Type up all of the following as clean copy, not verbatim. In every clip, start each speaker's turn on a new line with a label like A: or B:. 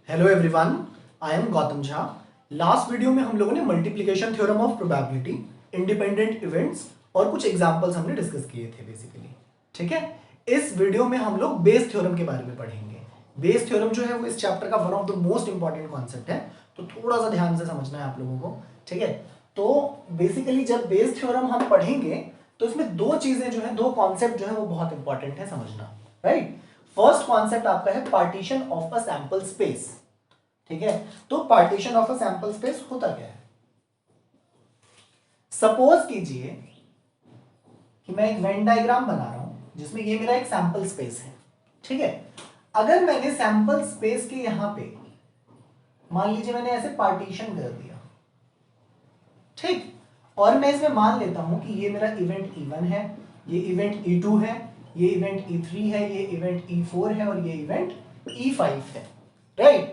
A: Hello everyone, I am Gautam Jha. Last video में हम लोगों ने multiplication theorem of probability, independent events और कुछ एग्जांपल्स हमने डिस्कस किए थे बेसिकली। ठीक है, इस वीडियो में हम लोग बेस थ्योरम के बारे में पढ़ेंगे। बेस थ्योरम जो है वो इस चैप्टर का one of the most important concept है, तो थोड़ा सा ध्यान से समझना है आप लोगों को। ठीक है, तो बेसिकली जब बेस थ्योरम हम पढ़ेंगे तो इसमें दो चीजें जो है, दो कॉन्सेप्ट जो है वो बहुत इंपॉर्टेंट है समझना। राइट, फर्स्ट कॉन्सेप्ट आपका है partition of a sample space. ठीक है, तो partition of a sample space होता क्या है? सपोज कीजिए कि मैं एक वेन डायग्राम बना रहा हूं जिसमें ये मेरा एक सैंपल स्पेस है। ठीक है, अगर मैंने सैंपल स्पेस के यहां पे मान लीजिए मैंने ऐसे पार्टीशन कर दिया, ठीक, और मैं इसमें मान लेता हूं कि ये मेरा इवेंट E1 है, ये इवेंट E2 है, ये इवेंट E3 है, ये इवेंट E4 है और ये इवेंट E5 है। राइट,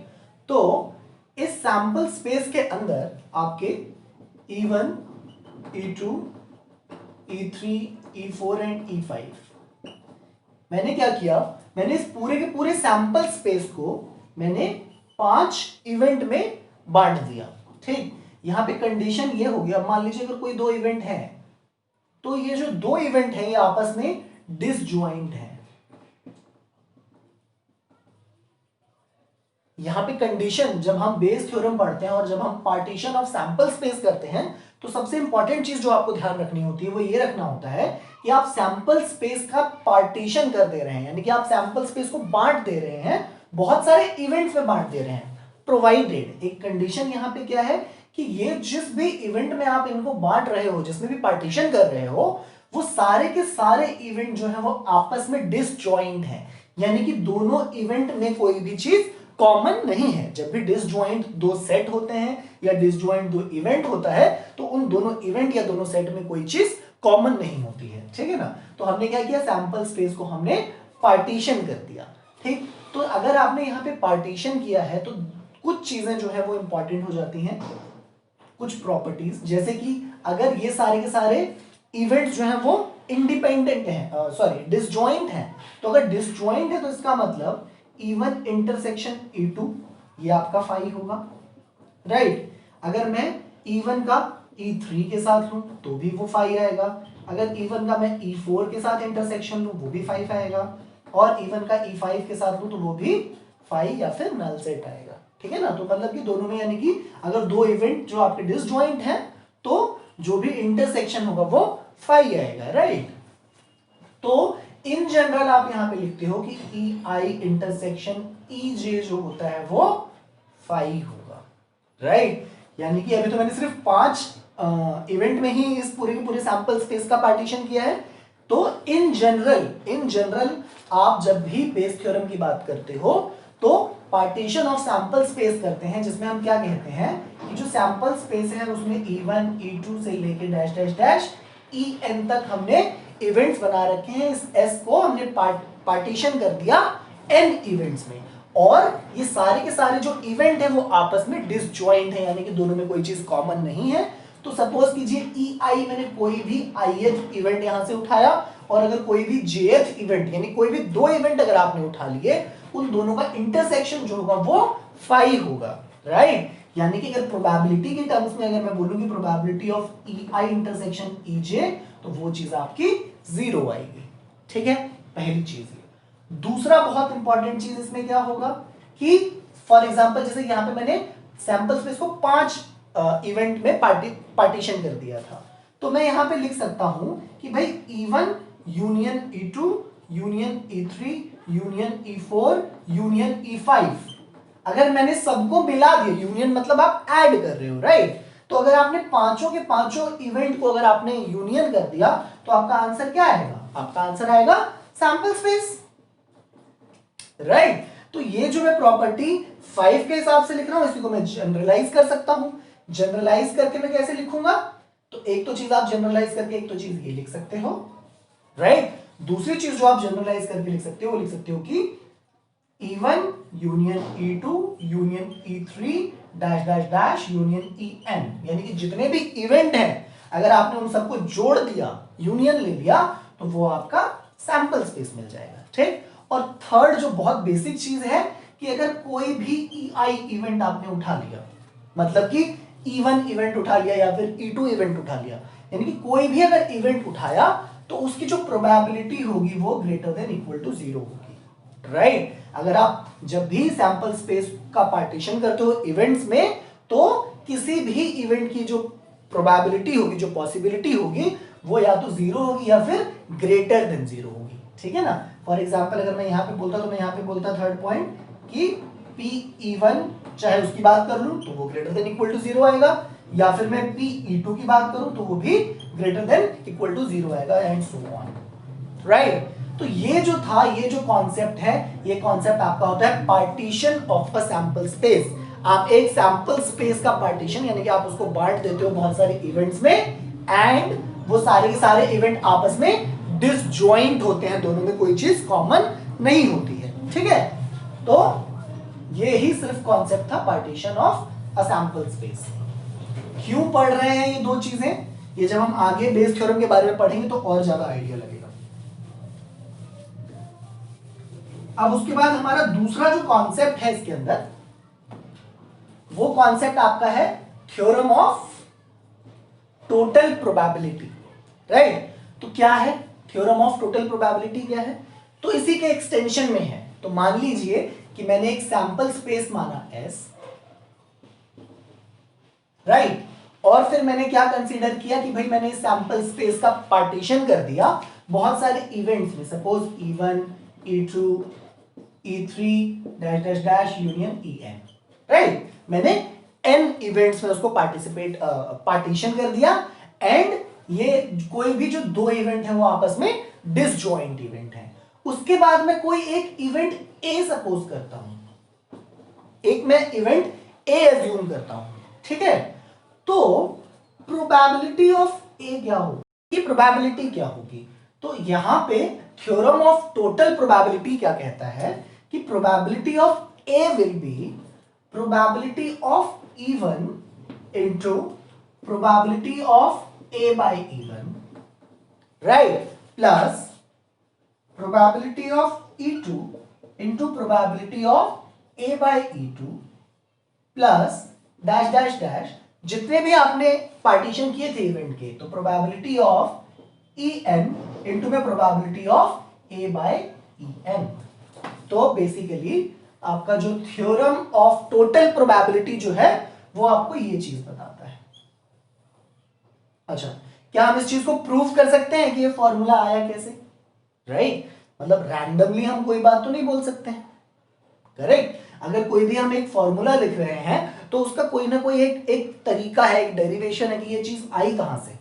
A: तो इस सैंपल स्पेस के अंदर आपके E1, E2, E3, E4 and E5, मैंने क्या किया, मैंने इस पूरे के पूरे सैंपल स्पेस को मैंने 5 इवेंट में बांट दिया। ठीक, यहां पे कंडीशन ये हो गया, मान लीजिए अगर कोई दो इवेंट है तो ये जो दो इवेंट है ये आपस में डिसजॉइंट है। यहां पे कंडीशन, जब हम बेस थ्योरम पढ़ते हैं और जब हम पार्टीशन ऑफ सैंपल स्पेस करते हैं तो सबसे इंपॉर्टेंट चीज जो आपको ध्यान रखनी होती है वो ये रखना होता है कि आप सैंपल स्पेस का पार्टीशन कर दे रहे हैं, यानी कि आप सैंपल स्पेस को बांट दे रहे हैं, बहुत सारे इवेंट्स में बांट दे रहे हैं। प्रोवाइडेड, एक कंडीशन यहां पे क्या है कि ये जिस भी इवेंट में आप इनको बांट रहे हो, जिसमें भी पार्टीशन कर रहे हो, वो सारे के सारे इवेंट जो है वो आपस में डिसजॉइंट है, यानी कि दोनों इवेंट में कोई भी चीज कॉमन नहीं है। जब भी डिसजॉइंट दो सेट होते हैं या डिसजॉइंट दो इवेंट होता है तो उन दोनों इवेंट या दोनों सेट में कोई चीज कॉमन नहीं होती है। ठीक है ना, तो हमने क्या किया, सैंपल स्पेस को हमने पार्टीशन कर दिया। ठीक, तो अगर आपने यहां पे पार्टीशन किया है तो कुछ चीजें जो है वो इंपॉर्टेंट हो जाती हैं, कुछ प्रॉपर्टीज, जैसे कि अगर ये सारे के सारे इवेंट्स जो हैं वो इंडिपेंडेंट हैं, सॉरी डिसजॉइंट हैं, तो अगर डिसजॉइंट है तो इसका मतलब E1 इंटरसेक्शन E2 ये आपका फाई होगा। राइट, अगर मैं E1 का E3 के साथ लूं तो भी वो फाई आएगा, अगर E1 का मैं E4 के साथ इंटरसेक्शन लूं वो भी फाई आएगा, और E1 का E5 के साथ लूं तो वो भी फाई या फिर नल सेट आएगा। ठीक है ना, तो मतलब कि दोनों में, यानी कि अगर दो इवेंट जो आपके डिसजॉइंट हैं तो जो भी इंटरसेक्शन होगा वो फाई आएगा। राइट, तो इन जनरल आप यहां पे लिखते हो कि EI इंटरसेक्शन EJ जो होता है वो फाई होगा। राइट, यानी कि अभी तो मैंने सिर्फ 5 इवेंट में ही इस पूरे के पूरे सैंपल स्पेस का पार्टीशन किया है। तो इन जनरल आप जब भी बेस थ्योरम की बात करते हो तो पार्टीशन ऑफ सैंपल स्पेस करते हैं, जिसमें हम क्या कहते हैं कि जो सैंपल स्पेस है उसमें E1 E2 से लेके डैश डैश डैश En तक हमने इवेंट्स बना रखे हैं। इस S को हमने पार्टीशन कर दिया n इवेंट्स में, और ये सारे के सारे जो इवेंट है वो आपस में डिसजॉइंट है, यानी कि दोनों में कोई चीज कॉमन नहीं है। तो सपोज कीजिए EI मैंने कोई भी ith इवेंट यहां से उठाया, और अगर कोई भी jth इवेंट, यानी कोई भी दो इवेंट अगर आपने उठा लिए, उन दोनों का इंटरसेक्शन जो होगा वो फाई होगा। राइट, यानी कि अगर प्रोबेबिलिटी के टर्म्स में अगर मैं बोलूं कि probability of EI intersection EJ, तो वो चीज आपकी 0 आएगी। ठीक है, पहली चीज ये। दूसरा बहुत इंपॉर्टेंट चीज इसमें क्या होगा कि फॉर एग्जांपल जैसे यहां पे मैंने सैंपल स्पेस को 5 इवेंट में पार्टीशन कर दिया था, तो मैं यहां पे लिख सकता हूं कि भाई E1 union E2 union E3 union E4 union E5, अगर मैंने सबको मिला दिया, यूनियन मतलब आप ऐड कर रहे हो। राइट, तो अगर आपने पांचों के पांचों इवेंट को अगर आपने यूनियन कर दिया तो आपका आंसर क्या आएगा, आपका आंसर आएगा सैंपल स्पेस। राइट, तो ये जो मैं प्रॉपर्टी 5 के हिसाब से लिख रहा हूं, इसी को मैं जनरलाइज कर सकता हूं। जनरलाइज करके मैं कैसे लिखूंगा, तो एक तो चीज आप जनरलाइज करके एक तो चीज ये लिख सकते हो। राइट, दूसरी चीज जो आप जनरलाइज करके लिख सकते हो वो लिख सकते हो कि E1 union E2 union E3 dash dash dash union En, यानी कि जितने भी इवेंट हैं अगर आपने उन सबको जोड़ दिया, यूनियन ले लिया, तो वो आपका सैंपल स्पेस मिल जाएगा। ठीक, और थर्ड जो बहुत बेसिक चीज है कि अगर कोई भी EI इवेंट आपने उठा लिया, मतलब कि E1 इवेंट उठा लिया या फिर E2 इवेंट उठा लिया, यानी कि कोई भी अगर इवेंट उठाया तो उसकी जो प्रोबेबिलिटी होगी वो ग्रेटर देन इक्वल टू 0 होगी, राइट। अगर आप जब भी सैंपल स्पेस का पार्टीशन करते हो इवेंट्स में, तो किसी भी इवेंट की जो प्रोबेबिलिटी होगी, जो पॉसिबिलिटी होगी, वो या तो 0 होगी या फिर ग्रेटर देन 0 होगी, ठीक है ना। फॉर एग्जाम्पल अगर मैं यहाँ पे बोलता तो मैं यहाँ पे बोलता थर्ड पॉइंट कि PE1 चाहे उसकी बात कर लूं तो वो ग्रेटर देन इक्वल टू 0 आएगा, या फिर मैं PE2 की बात करूं तो वो भी ग्रेटर देन इक्वल टू 0 आएगा, एंड सो ऑन, राइट। तो ये जो था, ये जो कॉन्सेप्ट है, ये कॉन्सेप्ट आपका होता है partition of a sample space. आप एक सैंपल स्पेस का पार्टीशन, यानी कि आप उसको बांट देते हो बहुत सारे इवेंट्स में, एंड वो सारे के सारे इवेंट आपस में डिसजॉइंट होते हैं, दोनों में कोई चीज कॉमन नहीं होती है, ठीक है। तो ये ही सिर्फ कॉन्सेप्ट था partition of a sample space. क्यों पढ़ रहे हैं ये दो चीजें, ये जब हम आगे बेस थ्योरम के बारे में पढ़ेंगे तो और ज्यादा आइडिया लगेगा। अब उसके बाद हमारा दूसरा जो कॉन्सेप्ट है इसके अंदर, वो कॉन्सेप्ट आपका है theorem of total probability, right. तो क्या है थ्योरम ऑफ टोटल प्रोबेबिलिटी, क्या है, तो इसी के एक्सटेंशन में है। तो मान लीजिए कि मैंने एक सैंपल स्पेस माना S, राइट, और फिर मैंने क्या कंसीडर किया कि भाई मैंने इस सैंपल स्पेस का पार्टीशन कर दिया बहुत सारे इवेंट्स में, suppose E1, E2, E3 dash dash dash union En, right. मैंने n इवेंट्स में उसको पार्टीशन कर दिया, एंड ये कोई भी जो दो इवेंट है वो आपस में डिसजॉइंट इवेंट है। उसके बाद मैं कोई एक इवेंट A सपोज करता हूं, एक मैं इवेंट A एज्यूम करता हूं, ठीक है। तो प्रोबेबिलिटी ऑफ A क्या होगी, ये प्रोबेबिलिटी क्या होगी, तो यहां पे थ्योरम ऑफ टोटल प्रोबेबिलिटी क्या कहता है कि probability of A will B probability of E1 into probability of A by E1, right, plus probability of E2 into probability of A by E2 plus dash dash dash, जितने भी आपने partition किए थे event के, तो probability of En into में probability of A by En। तो basically आपका जो थ्योरम ऑफ टोटल प्रोबेबिलिटी जो है वो आपको ये चीज बताता है। अच्छा, क्या हम इस चीज को प्रूफ कर सकते हैं कि ये फॉर्मूला आया कैसे, राइट, मतलब रैंडमली हम कोई बात तो नहीं बोल सकते हैं, करेक्ट। अगर कोई भी हम एक फॉर्मूला लिख रहे हैं तो उसका कोई ना कोई एक तरीका है, एक डेरिवेशन है कि ये चीज आई कहां से,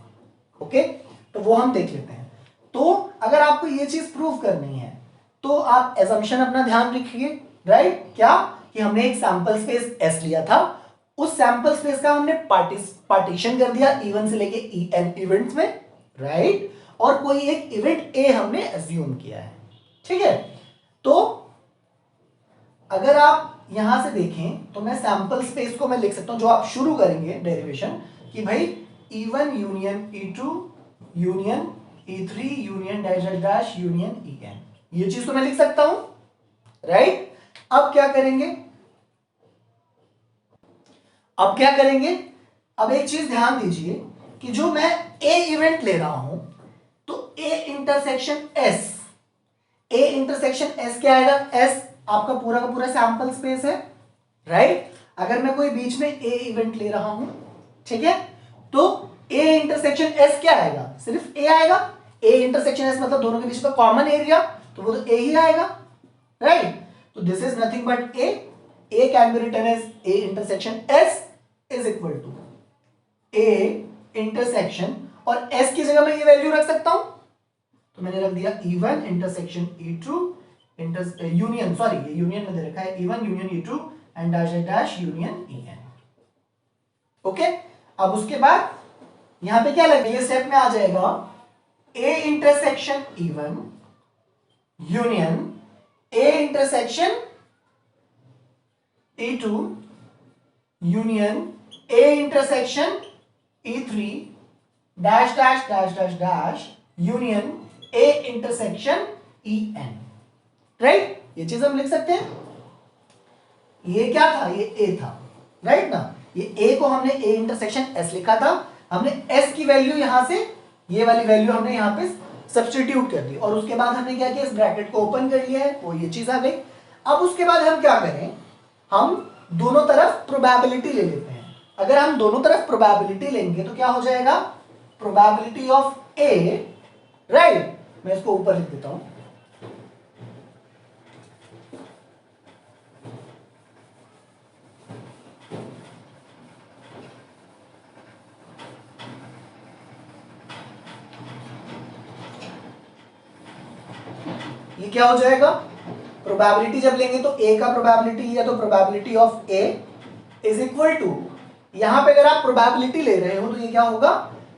A: ओके, तो वो हम देख लेते हैं। तो अगर आपको ये चीज प्रूफ करनी है तो आप एजम्पशन अपना ध्यान रखिए, राइट, क्या कि हमने एक सैंपल स्पेस S लिया था, उस सैंपल स्पेस का हमने पार्टीशन कर दिया E1 से लेके En इवेंट्स में, राइट, और कोई एक इवेंट A हमने एज्यूम किया है, ठीक है। तो अगर आप यहां से देखें तो मैं सैंपल स्पेस को मैं लिख सकता हूं, जो आप शुरू करेंगे डेरिवेशन कि भाई E1 union E2 union E3 union dash dash dash union En, ये चीज तो मैं लिख सकता हूं, राइट। अब क्या करेंगे, अब एक चीज ध्यान दीजिए कि जो मैं A इवेंट ले रहा हूं, तो A इंटरसेक्शन S क्या आएगा, S आपका पूरा का पूरा सैंपल स्पेस है, राइट। अगर मैं कोई बीच में A इवेंट ले रहा हूं, ठीक है, तो A इंटरसेक्शन S क्या आएगा, सिर्फ A आएगा। A इंटरसेक्शन S मतलब दोनों के बीच का कॉमन एरिया, तो वो तो A ही आएगा, right. So this is nothing but A. A can be written as A intersection S is equal to A intersection, और S की जगह मैं ये वैल्यू रख सकता हूं, तो मैंने रख दिया E1 intersection E2 union, sorry ये यूनियन में दे रखा है, E1 union E2 and dash dash union En, okay. अब उसके बाद यहां पे क्या लगेगा, ये स्टेप में आ जाएगा A intersection E1 union A intersection E2 union A intersection E3 dash dash dash dash dash union A intersection En, right, ये चीज हम लिख सकते हैं। ये क्या था, ये ए था, राइट ना। ये ए को हमने ए इंटरसेक्शन एस लिखा था, हमने एस की वैल्यू यहां से ये वाली वैल्यू हमने यहां पे सब्स्टिट्यूट कर दी और उसके बाद हमने क्या किया, इस ब्रैकेट को ओपन कर लिया है, वो ये चीज आ गई। अब उसके बाद हम क्या करें, हम दोनों तरफ प्रोबेबिलिटी ले लेते हैं। अगर हम दोनों तरफ प्रोबेबिलिटी लेंगे तो क्या हो जाएगा, प्रोबेबिलिटी ऑफ ए, राइट, मैं इसको ऊपर लिख देता हूं, ये क्या हो जाएगा, प्रोबेबिलिटी जब लेंगे तो ए का प्रोबेबिलिटी लिया तो probability of A is equal to, यहां पे अगर आप प्रोबेबिलिटी ले रहे हो तो ये क्या होगा,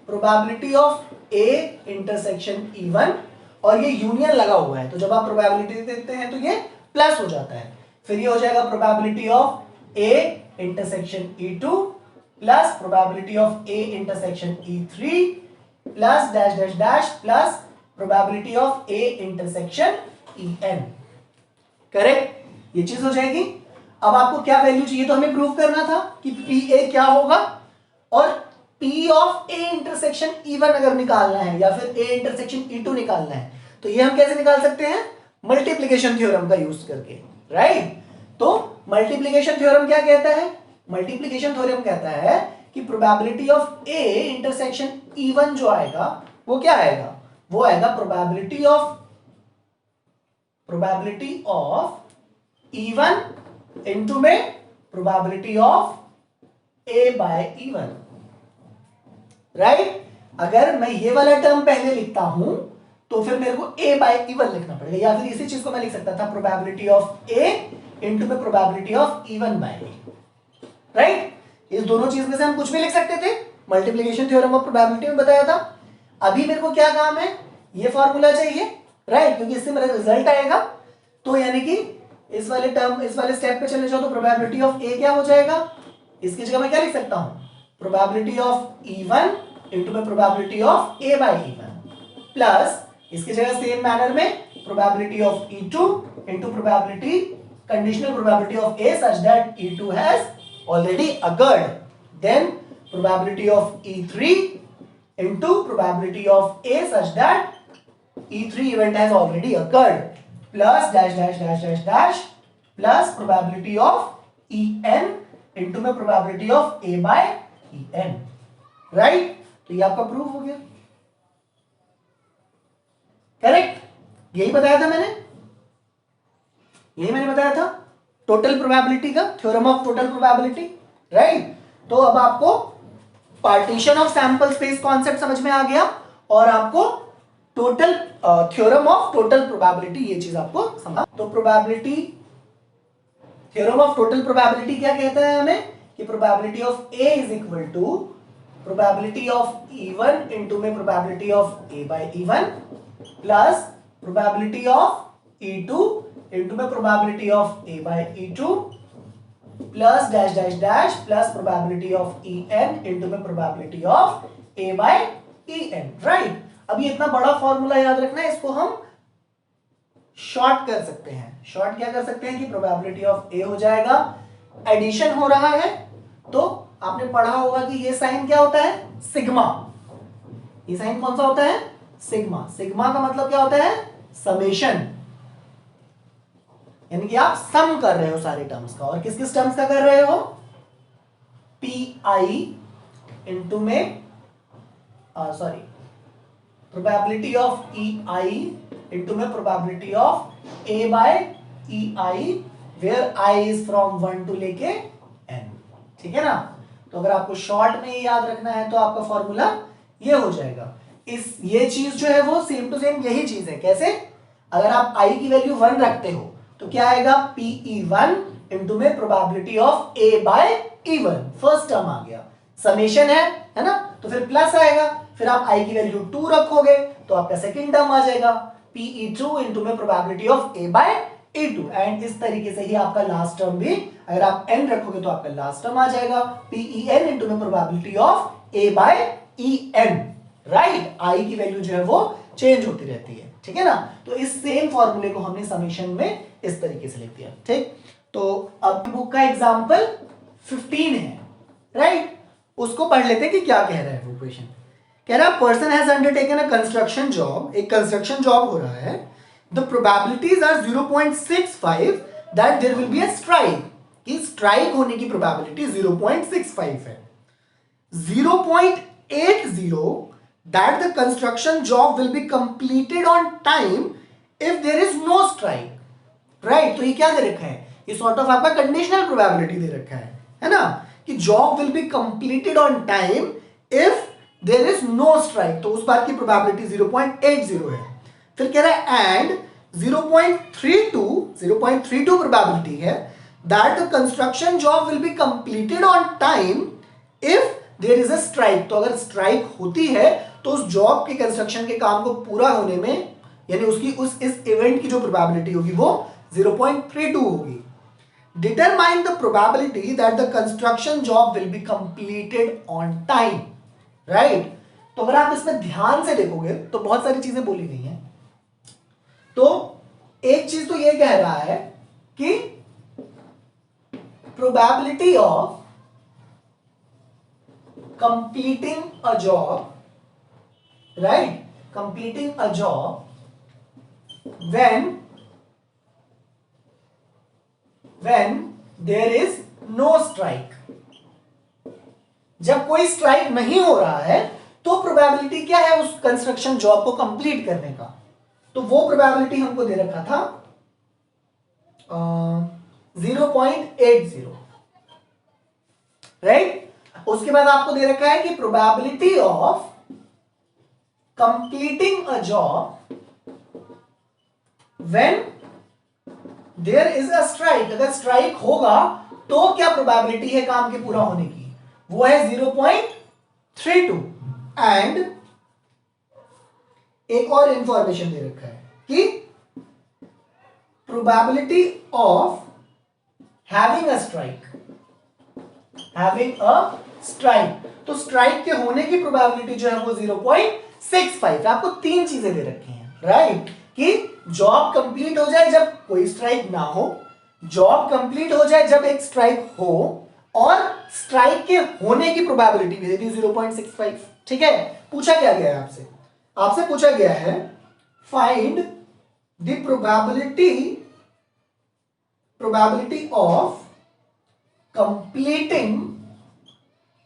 A: probability of A intersection E1, और ये यूनियन लगा हुआ है तो जब आप प्रोबेबिलिटी देते हैं तो ये प्लस हो जाता है, फिर ये हो जाएगा probability of A intersection E2 plus probability of A intersection E3 plus dash dash dash plus probability of A intersection En। Correct, ये चीज हो जाएगी। अब आपको क्या वैल्यू चाहिए, तो हमें प्रूव करना था कि पी ए क्या होगा, और P of A intersection E1 अगर निकालना है या फिर ए इंटरसेक्शन E2 निकालना है तो ये हम कैसे निकाल सकते हैं, मल्टीप्लिकेशन थ्योरम का यूज करके, राइट। तो मल्टीप्लिकेशन थ्योरम क्या कहता है, मल्टीप्लिकेशन थ्योरम कहता है कि probability of A intersection E1 जो आएगा वो क्या आएगा, वो आएगा प्रोबेबिलिटी ऑफ E1 इनटू में probability of A by E1, right. अगर मैं ये वाला टर्म पहले लिखता हूं तो फिर मेरे को ए बाय E1 लिखना पड़ेगा, या फिर इसी चीज को मैं लिख सकता था प्रोबेबिलिटी ऑफ ए इनटू में probability of E1 by A, right. इस दोनों चीज में से हम कुछ भी लिख सकते थे, मल्टीप्लिकेशन थ्योरम ऑफ प्रोबेबिलिटी में बताया था। अभी मेरे को क्या काम है, ये फॉर्मूला चाहिए, राइट, क्योंकि इससे मेरा रिजल्ट आएगा। तो यानी कि इस वाले स्टेप पे चले जाओ तो प्रोबेबिलिटी ऑफ ए क्या हो जाएगा, इसकी जगह मैं क्या लिख सकता हूं, प्रोबेबिलिटी ऑफ E1 इनटू में probability of A by E1 plus इसकी जगह सेम मैनर में probability of E2 into probability, conditional probability of A such that E2 has already occurred, then probability of E3 into probability of A such that E3 event has already occurred plus dash dash dash dash dash plus probability of En into में probability of A by En, right? तो ये आपका proof हो गया, correct. यही बताया था मैंने, बताया था टोटल प्रोबेबिलिटी का, theorem of total probability, right. तो अब आपको partition of sample space concept समझ में आ गया और आपको total theorem of total probability ये चीज आपको समझ। तो probability, theorem of total probability क्या कहता है हमें, कि probability of A is equal to probability of E1 into में probability of A by E1 plus probability of E2 into में probability of A by E2 plus dash dash dash plus probability of En into में probability of A by En, right. अभी इतना बड़ा formula याद रखना है, इसको हम शॉर्ट कर सकते हैं। शॉर्ट क्या कर सकते हैं कि प्रोबेबिलिटी ऑफ ए हो जाएगा, एडिशन हो रहा है तो आपने पढ़ा होगा कि ये साइन क्या होता है, सिग्मा। ये साइन कौन सा होता है, सिग्मा। सिग्मा का मतलब क्या होता है, समेशन, यानी कि आप सम कर रहे हो सारे टर्म्स का। और किस किस टर्म्स का कर रहे हो, पी आई इंटू में probability of E i into में probability of A by E i, where i is from 1 to लेके n, ठीक है ना। तो अगर आपको शॉर्ट में याद रखना है तो आपका फॉर्मूला ये हो जाएगा। ये चीज जो है वो सेम टू सेम यही चीज है। कैसे, अगर आप i की वैल्यू 1 रखते हो तो क्या आएगा, PE1 इंटू में probability of A by E1, first term आ गया, समेशन है ना, तो फिर प्लस आएगा, फिर आप i की वैल्यू 2 रखोगे तो आपका सेकंड टर्म आ जाएगा PE2 इंटू में probability of A by E2, and इस तरीके से ही आपका लास्ट टर्म भी, अगर आप n रखोगे तो आपका लास्ट टर्म आ जाएगा PEN इंटू में probability of A by En, right. i की वैल्यू जो है वो चेंज होती रहती है, ठीक है ना। तो इस सेम फॉर्मूले को हमने समेशन में इस तरीके से लिख दिया, ठीक। तो अब बुक का एग्जाम्पल 15 है, राइट। उसको पढ़ लेते हैं कि क्या कह रहा है वो क्वेश्चन। कह रहा है person has undertaken a construction job, एक कंस्ट्रक्शन जॉब हो रहा है। The probabilities are 0.65 that there will be a strike, कि स्ट्राइक होने की प्रोबेबिलिटी 0.65 है। 0.80 that the construction job will be completed on time if there is no strike, right। तो ये क्या दे रखा है, ये सॉर्ट ऑफ आपका कंडीशनल प्रोबेबिलिटी दे रखा है ना, कि job will be completed on time if there is no strike, तो उस बात की प्रोबेबिलिटी 0.80 है। फिर कह रहा है एंड 0.32 प्रोबेबिलिटी है that the construction job will be completed on time if there is a strike, तो अगर स्ट्राइक होती है तो उस जॉब के कंस्ट्रक्शन के काम को पूरा होने में, यानी उसकी इस इवेंट की जो प्रोबेबिलिटी होगी वो 0.32 होगी। Determine the probability that the construction job will be completed on time, right. तो अगर आप इसमें ध्यान से देखोगे तो बहुत सारी चीजें बोली गई हैं। तो एक चीज तो ये कह रहा है कि probability of completing a job, right, completing a job when there is no strike, जब कोई स्ट्राइक नहीं हो रहा है तो प्रोबेबिलिटी क्या है उस कंस्ट्रक्शन जॉब को कंप्लीट करने का, तो वो प्रोबेबिलिटी हमको दे रखा था 0.80, राइट। उसके बाद आपको दे रखा है कि probability of completing a job when there is a strike, अगर स्ट्राइक होगा तो क्या प्रोबेबिलिटी है काम के पूरा होने की, वो है 0.32। एंड एक और इंफॉर्मेशन दे रखा है कि probability of having a strike, तो स्ट्राइक के होने की प्रोबेबिलिटी जो है वो 0.65। आपको तीन चीजें दे रखी हैं, राइट, कि जॉब कंप्लीट हो जाए जब कोई स्ट्राइक ना हो, जॉब कंप्लीट हो जाए जब एक स्ट्राइक हो, और स्ट्राइक के होने की प्रोबेबिलिटी भी दे दी 0.65, ठीक है। पूछा क्या गया है आपसे पूछा गया है find the probability of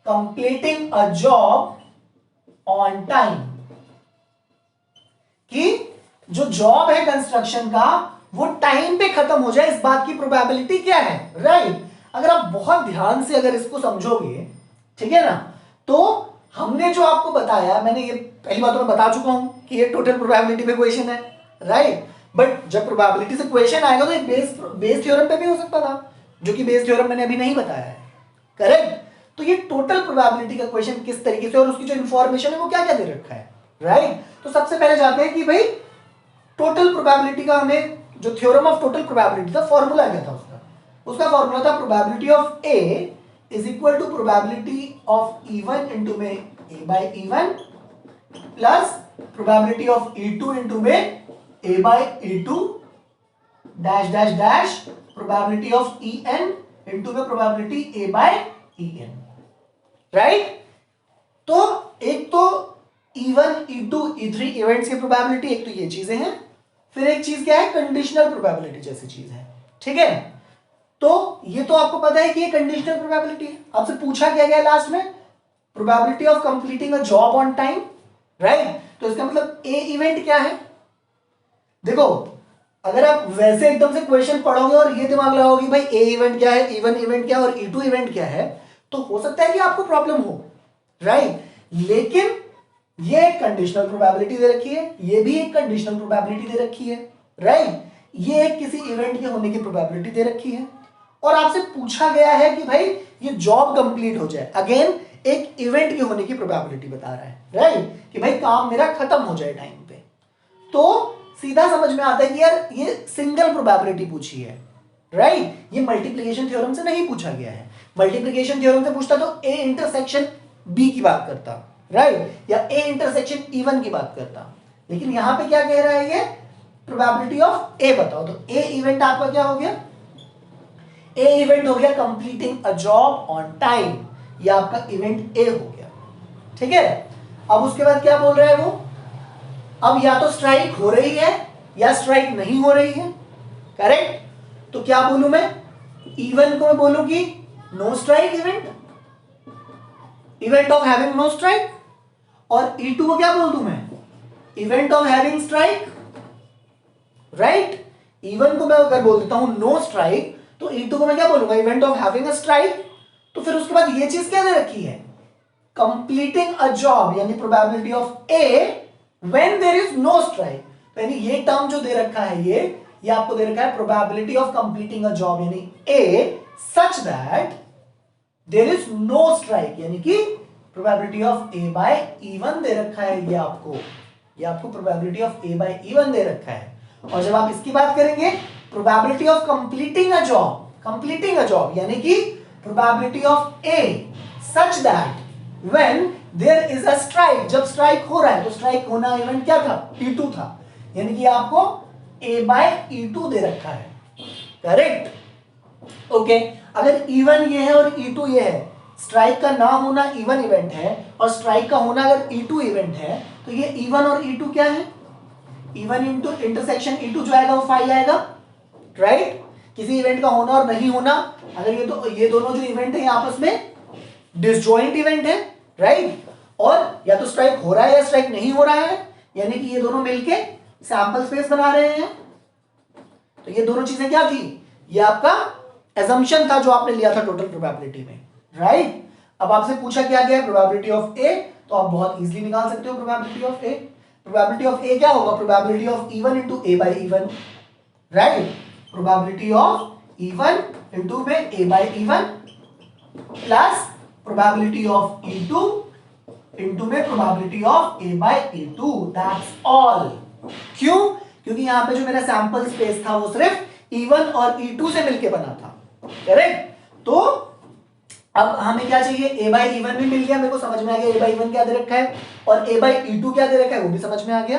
A: completing a job on time, कि जो जॉब है कंस्ट्रक्शन का वो टाइम पे खत्म हो जाए, इस बात की प्रोबेबिलिटी क्या है, राइट। अगर आप बहुत ध्यान से अगर इसको समझोगे, ठीक है ना, तो हमने जो आपको बताया, मैंने ये पहली बात तो मैं बता चुका हूं कि ये टोटल प्रोबेबिलिटी पे क्वेश्चन है, राइट। बट जब प्रोबेबिलिटी से क्वेश्चन आएगा तो ये बेस थ्योरम पे भी हो सकता था, जो कि बेस थ्योरम मैंने अभी नहीं बताया है, करेक्ट। तो ये टोटल प्रोबेबिलिटी का क्वेश्चन किस तरीके से और उसकी जो इंफॉर्मेशन है वो क्या क्या दे रखा है, राइट। तो सबसे पहले जाते हैं कि भाई टोटल प्रोबेबिलिटी का हमें जो थ्योरम ऑफ टोटल प्रोबेबिलिटी था फॉर्मूला क्या था उसका फॉर्मूला था probability of A is equal to probability of E1 into में A by E1 plus probability of E2 into में A by E2 dash dash dash probability of En into में probability A by En, right. तो एक तो E1, E2, E3 events की probability, एक तो ये चीजें हैं। फिर एक चीज क्या है, कंडीशनल प्रोबेबिलिटी जैसी चीज है, ठीक है। तो ये तो आपको पता है कि ये कंडीशनल प्रोबेबिलिटी है। आपसे पूछा क्या गया लास्ट में, probability of completing a job on time, right. तो इसका मतलब ए इवेंट क्या है, देखो अगर आप वैसे एकदम से क्वेश्चन पढ़ोगे और ये दिमाग लगाओगे भाई ए इवेंट क्या है, E1 इवेंट क्या है और E2 इवेंट क्या है, तो हो सकता है कि आपको प्रॉब्लम हो, राइट। लेकिन ये एक कंडीशनल प्रोबेबिलिटी दे रखी है, ये भी एक कंडीशनल प्रोबेबिलिटी दे रखी है, राइट। ये एक किसी इवेंट के होने की प्रोबेबिलिटी दे रखी है, और आपसे पूछा गया है कि भाई ये जॉब कंप्लीट हो जाए, अगेन एक इवेंट के होने की प्रोबेबिलिटी बता रहा है, राइट, कि भाई काम मेरा खत्म हो जाए टाइम पे। तो सीधा समझ में आता है कि यार ये सिंगल प्रोबेबिलिटी पूछी है, राइट। ये मल्टीप्लिकेशन थ्योरम से नहीं पूछा गया है। मल्टीप्लिकेशन थ्योरम से पूछता तो ए इंटरसेक्शन बी की बात करता, राइट, या ए इंटरसेक्शन E1 की बात करता। लेकिन यहां पे क्या कह रहा है, ये प्रोबेबिलिटी ऑफ ए बताओ, तो ए इवेंट आपका क्या हो गया, ए इवेंट हो गया completing a job on time, ये आपका इवेंट ए हो गया। ठीक है, अब उसके बाद क्या बोल रहा है वो, अब या तो स्ट्राइक हो रही है या स्ट्राइक नहीं हो रही है, करेक्ट। तो क्या बोलूं मैं, E1 को मैं बोलूं कि no strike event, event of having no strike, और E2 को क्या बोल दूं मैं, event of having strike, right. E1 को मैं अगर बोल देता हूं नो स्ट्राइक, तो E2 को मैं क्या बोलूंगा, event of having a strike. तो फिर उसके बाद ये चीज क्या दे रखी है, कंप्लीटिंग अ जॉब, यानी probability of A when there is no strike. तो यानी ये टर्म जो दे रखा है ये आपको दे रखा है probability of completing a job, यानी A such that there is no strike, यानी कि probability of A by E1 दे रखा है, ये आपको probability of A by E1 दे रखा है। और जब आप इसकी बात करेंगे probability of completing a job यानी कि probability of A such that when there is a strike, जब स्ट्राइक हो रहा है, तो स्ट्राइक होना इवेंट क्या था, E2 था, यानी कि आपको a बाय E2 दे रखा है, करेक्ट। ओके, अगर E1 ये है और E2 ये है, स्ट्राइक का ना होना E1 इवेंट है और स्ट्राइक का होना अगर E2 इवेंट है, तो ये E1 और E2 क्या है, E1 इंटू इंटरसेक्शन E2 जो आएगा वो फाई आएगा, राइट। किसी इवेंट का होना और नहीं होना, अगर ये दोनों जो इवेंट है आपस में डिसजॉइंट इवेंट है, राइट, और या तो स्ट्राइक हो रहा है या स्ट्राइक नहीं हो रहा है, यानी कि ये दोनों मिलके सैंपल स्पेस बना रहे हैं। तो ये दोनों चीजें क्या थी, ये आपका assumption था जो आपने लिया था टोटल प्रोबेबिलिटी में, राइट। अब आपसे पूछा क्या गया है प्रोबेबिलिटी ऑफ ए, तो आप बहुत इजीली निकाल सकते हो probability of A. Probability of A क्या होगा, probability of E1 into A by E1, right. Probability of E1 into में A by E1 plus probability of E2 into में probability of A by E2, that's all. क्यों, क्योंकि यहां पे जो मेरा सैंपल स्पेस था वो सिर्फ E1 और E2 से मिलके बना था, करेक्ट। तो अब हमें क्या चाहिए, a बाई E1 भी मिल गया, मेरे को समझ में आ गया a बाई E1 क्या दे रखा है, और a बाई E2 क्या दे रखा है वो भी समझ में आ गया।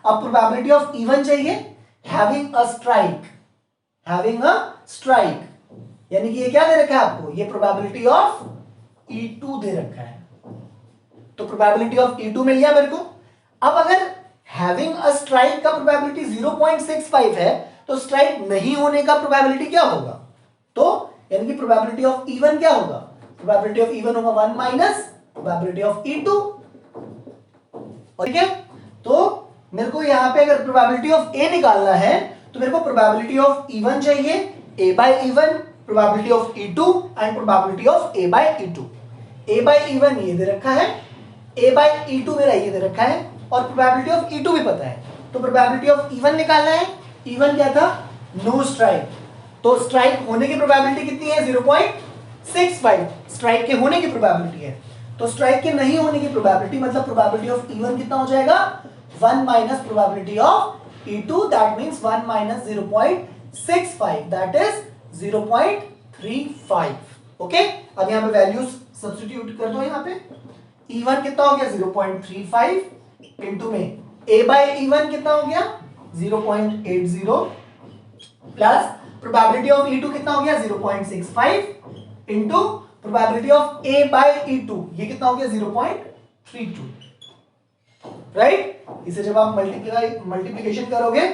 A: अब प्रोबेबिलिटी ऑफ E1 चाहिए हैविंग अ स्ट्राइक, यानी कि ये क्या दे रखा है आपको, ये प्रोबेबिलिटी ऑफ E2 दे रखा है। तो प्रोबेबिलिटी ऑफ E2 मिल गया मेरे को। अब अगर हैविंग अ स्ट्राइक का प्रोबेबिलिटी 0.65 है, तो स्ट्राइक नहीं होने का प्रोबेबिलिटी क्या होगा, तो यानी कि प्रोबेबिलिटी ऑफ E1 क्या होगा, प्रोबेबिलिटी ऑफ E1 होगा 1 माइनस प्रोबेबिलिटी ऑफ E2, ठीक है। तो मेरे को यहां पे अगर प्रोबेबिलिटी ऑफ A निकालना है, तो मेरे को प्रोबेबिलिटी ऑफ E1 चाहिए a by E1, probability of E2 and probability of a by E2। a by E1 ये दे रखा है, a बाई E2 मेरा ये दे रखा है, और प्रोबेबिलिटी ऑफ E2 भी पता है। तो प्रोबेबिलिटी ऑफ E1 निकालना है, E1 क्या था, नो स्ट्राइक, तो स्ट्राइक होने की प्रोबेबिलिटी कितनी है 0.65, स्ट्राइक के होने की प्रोबेबिलिटी है। तो स्ट्राइक के नहीं होने की प्रोबेबिलिटी मतलब प्रोबेबिलिटी ऑफ E1 कितना हो जाएगा, 1 minus probability of E2, that means 1 minus 0.65, that is 0.35। Okay, अब यहां पे वैल्यूज सब्स्टिट्यूट कर दो, यहां पे E1 कितना हो गया 0.35 इंटू में a बाई E1 कितना हो गया 0.80 प्लस प्रोबेबिलिटी ऑफ E2 कितना हो गया 0.65 into probability of a by E2 ये कितना हो गया 0.32, राइट। इसे जब आप मल्टीप्लिकेशन करोगे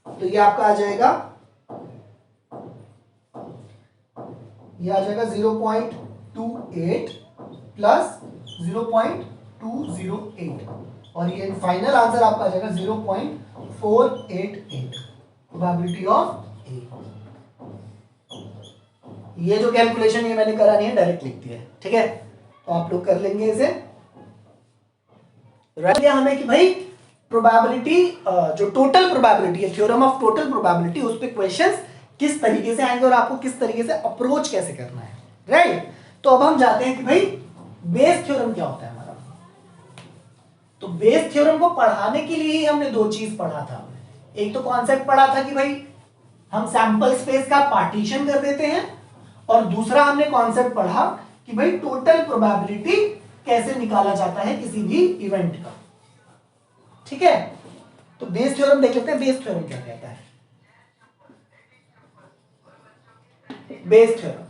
A: तो ये आपका आ जाएगा, ये आ जाएगा 0.28 प्लस 0.208, और ये फाइनल आंसर आपका आ जाएगा 0.488 प्रोबेबिलिटी ऑफ ए। ये जो कैलकुलेशन ये मैंने करा नहीं है, डायरेक्ट लिख दिया है, ठीक है। तो आप लोग कर लेंगे इसे, राइट। हमें कि भाई प्रोबेबिलिटी जो टोटल प्रोबेबिलिटी है, थ्योरम ऑफ टोटल प्रोबेबिलिटी, उस पे क्वेश्चंस किस तरीके से आएंगे और आपको किस तरीके से अप्रोच कैसे करना है, राइट। तो अब हम जाते हैं कि भाई बेस थ्योरम क्या होता है हमारा। तो बेस थ्योरम को पढ़ाने के लिए ही हमने दो चीज पढ़ा था। एक तो कॉन्सेप्ट पढ़ा था कि भाई हम सैंपल स्पेस का पार्टीशन कर देते हैं, और दूसरा हमने कॉन्सेप्ट पढ़ा कि भाई टोटल प्रोबेबिलिटी कैसे निकाला जाता है किसी भी इवेंट का, ठीक है। तो बेस थ्योरम देख लेते हैं, बेस थ्योरम क्या कहता है। Bayes theorem,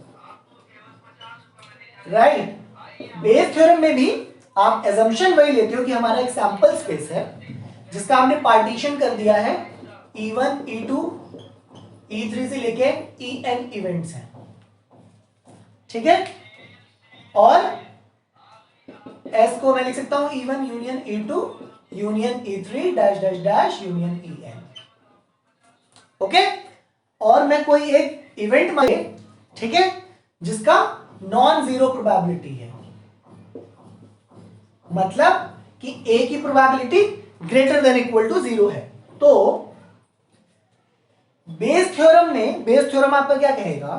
A: right. Base theorem में भी आप एजम्पशन वही लेते हो कि हमारा एक सैंपल स्पेस है जिसका हमने पार्टीशन कर दिया है E1, E2, E3 से लेके En इवेंट्स हैं, ठीक है। और S को मैं लिख सकता हूं E1 union E2 union E3 dash dash dash union En, okay. और मैं कोई एक इवेंट माने, ठीक है, जिसका नॉन जीरो प्रोबेबिलिटी है, मतलब कि A की probability greater than equal to 0 है। तो बेस थ्योरम आपका क्या कहेगा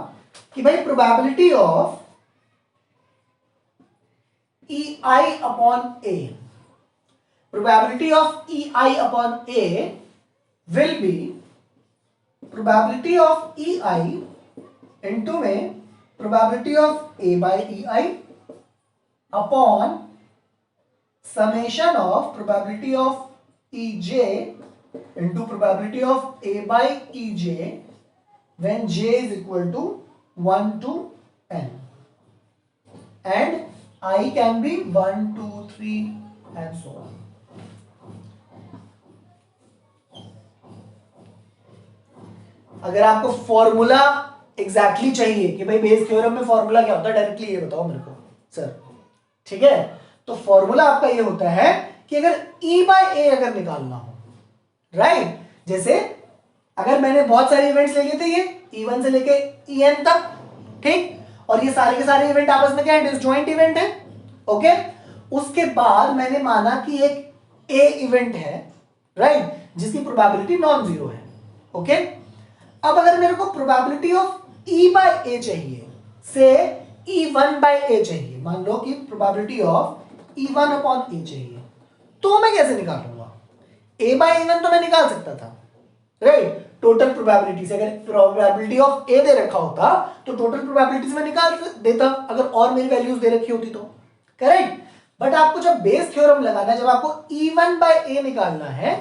A: कि भाई probability of EI upon A, probability of EI upon A will be probability of EI into में probability of A by EI upon summation of probability of EJ into probability of A by EJ when J is equal to 1 to N, and I can be 1, 2, 3 and so on. अगर आपको formula exactly चाहिए कि भाई base theorem में formula क्या होता है, directly ये बताओ मेरे को सर, ठीक है। तो फॉर्मूला आपका ये होता है कि अगर E बाय A अगर निकालना हो, राइट, जैसे अगर मैंने बहुत सारे इवेंट्स ले लिए थे ये E1 से लेके En तक, ठीक, और ये सारे के सारे इवेंट आपस में क्या है, डिसजॉइंट इवेंट है, ओके। उसके बाद मैंने माना कि एक A इवेंट है, राइट, जिसकी प्रोबेबिलिटी नॉन जीरो है, ओके। अब अगर मेरे को probability of E by A चाहिए से E1 बाय A चाहिए, मान लो कि probability of E1 upon A चाहिए, तो मैं कैसे निकालूंगा? A बाय E1 तो मैं निकाल सकता था, राइट, टोटल प्रोबेबिलिटी से। अगर प्रोबेबिलिटी ऑफ A दे रखा होता तो टोटल प्रोबेबिलिटी से मैं निकाल देता, अगर और मेरी वैल्यूज दे रखी होती तो, करेक्ट। बट आपको जब बेस थ्योरम लगाना है, जब आपको E1 बाय A निकालना है,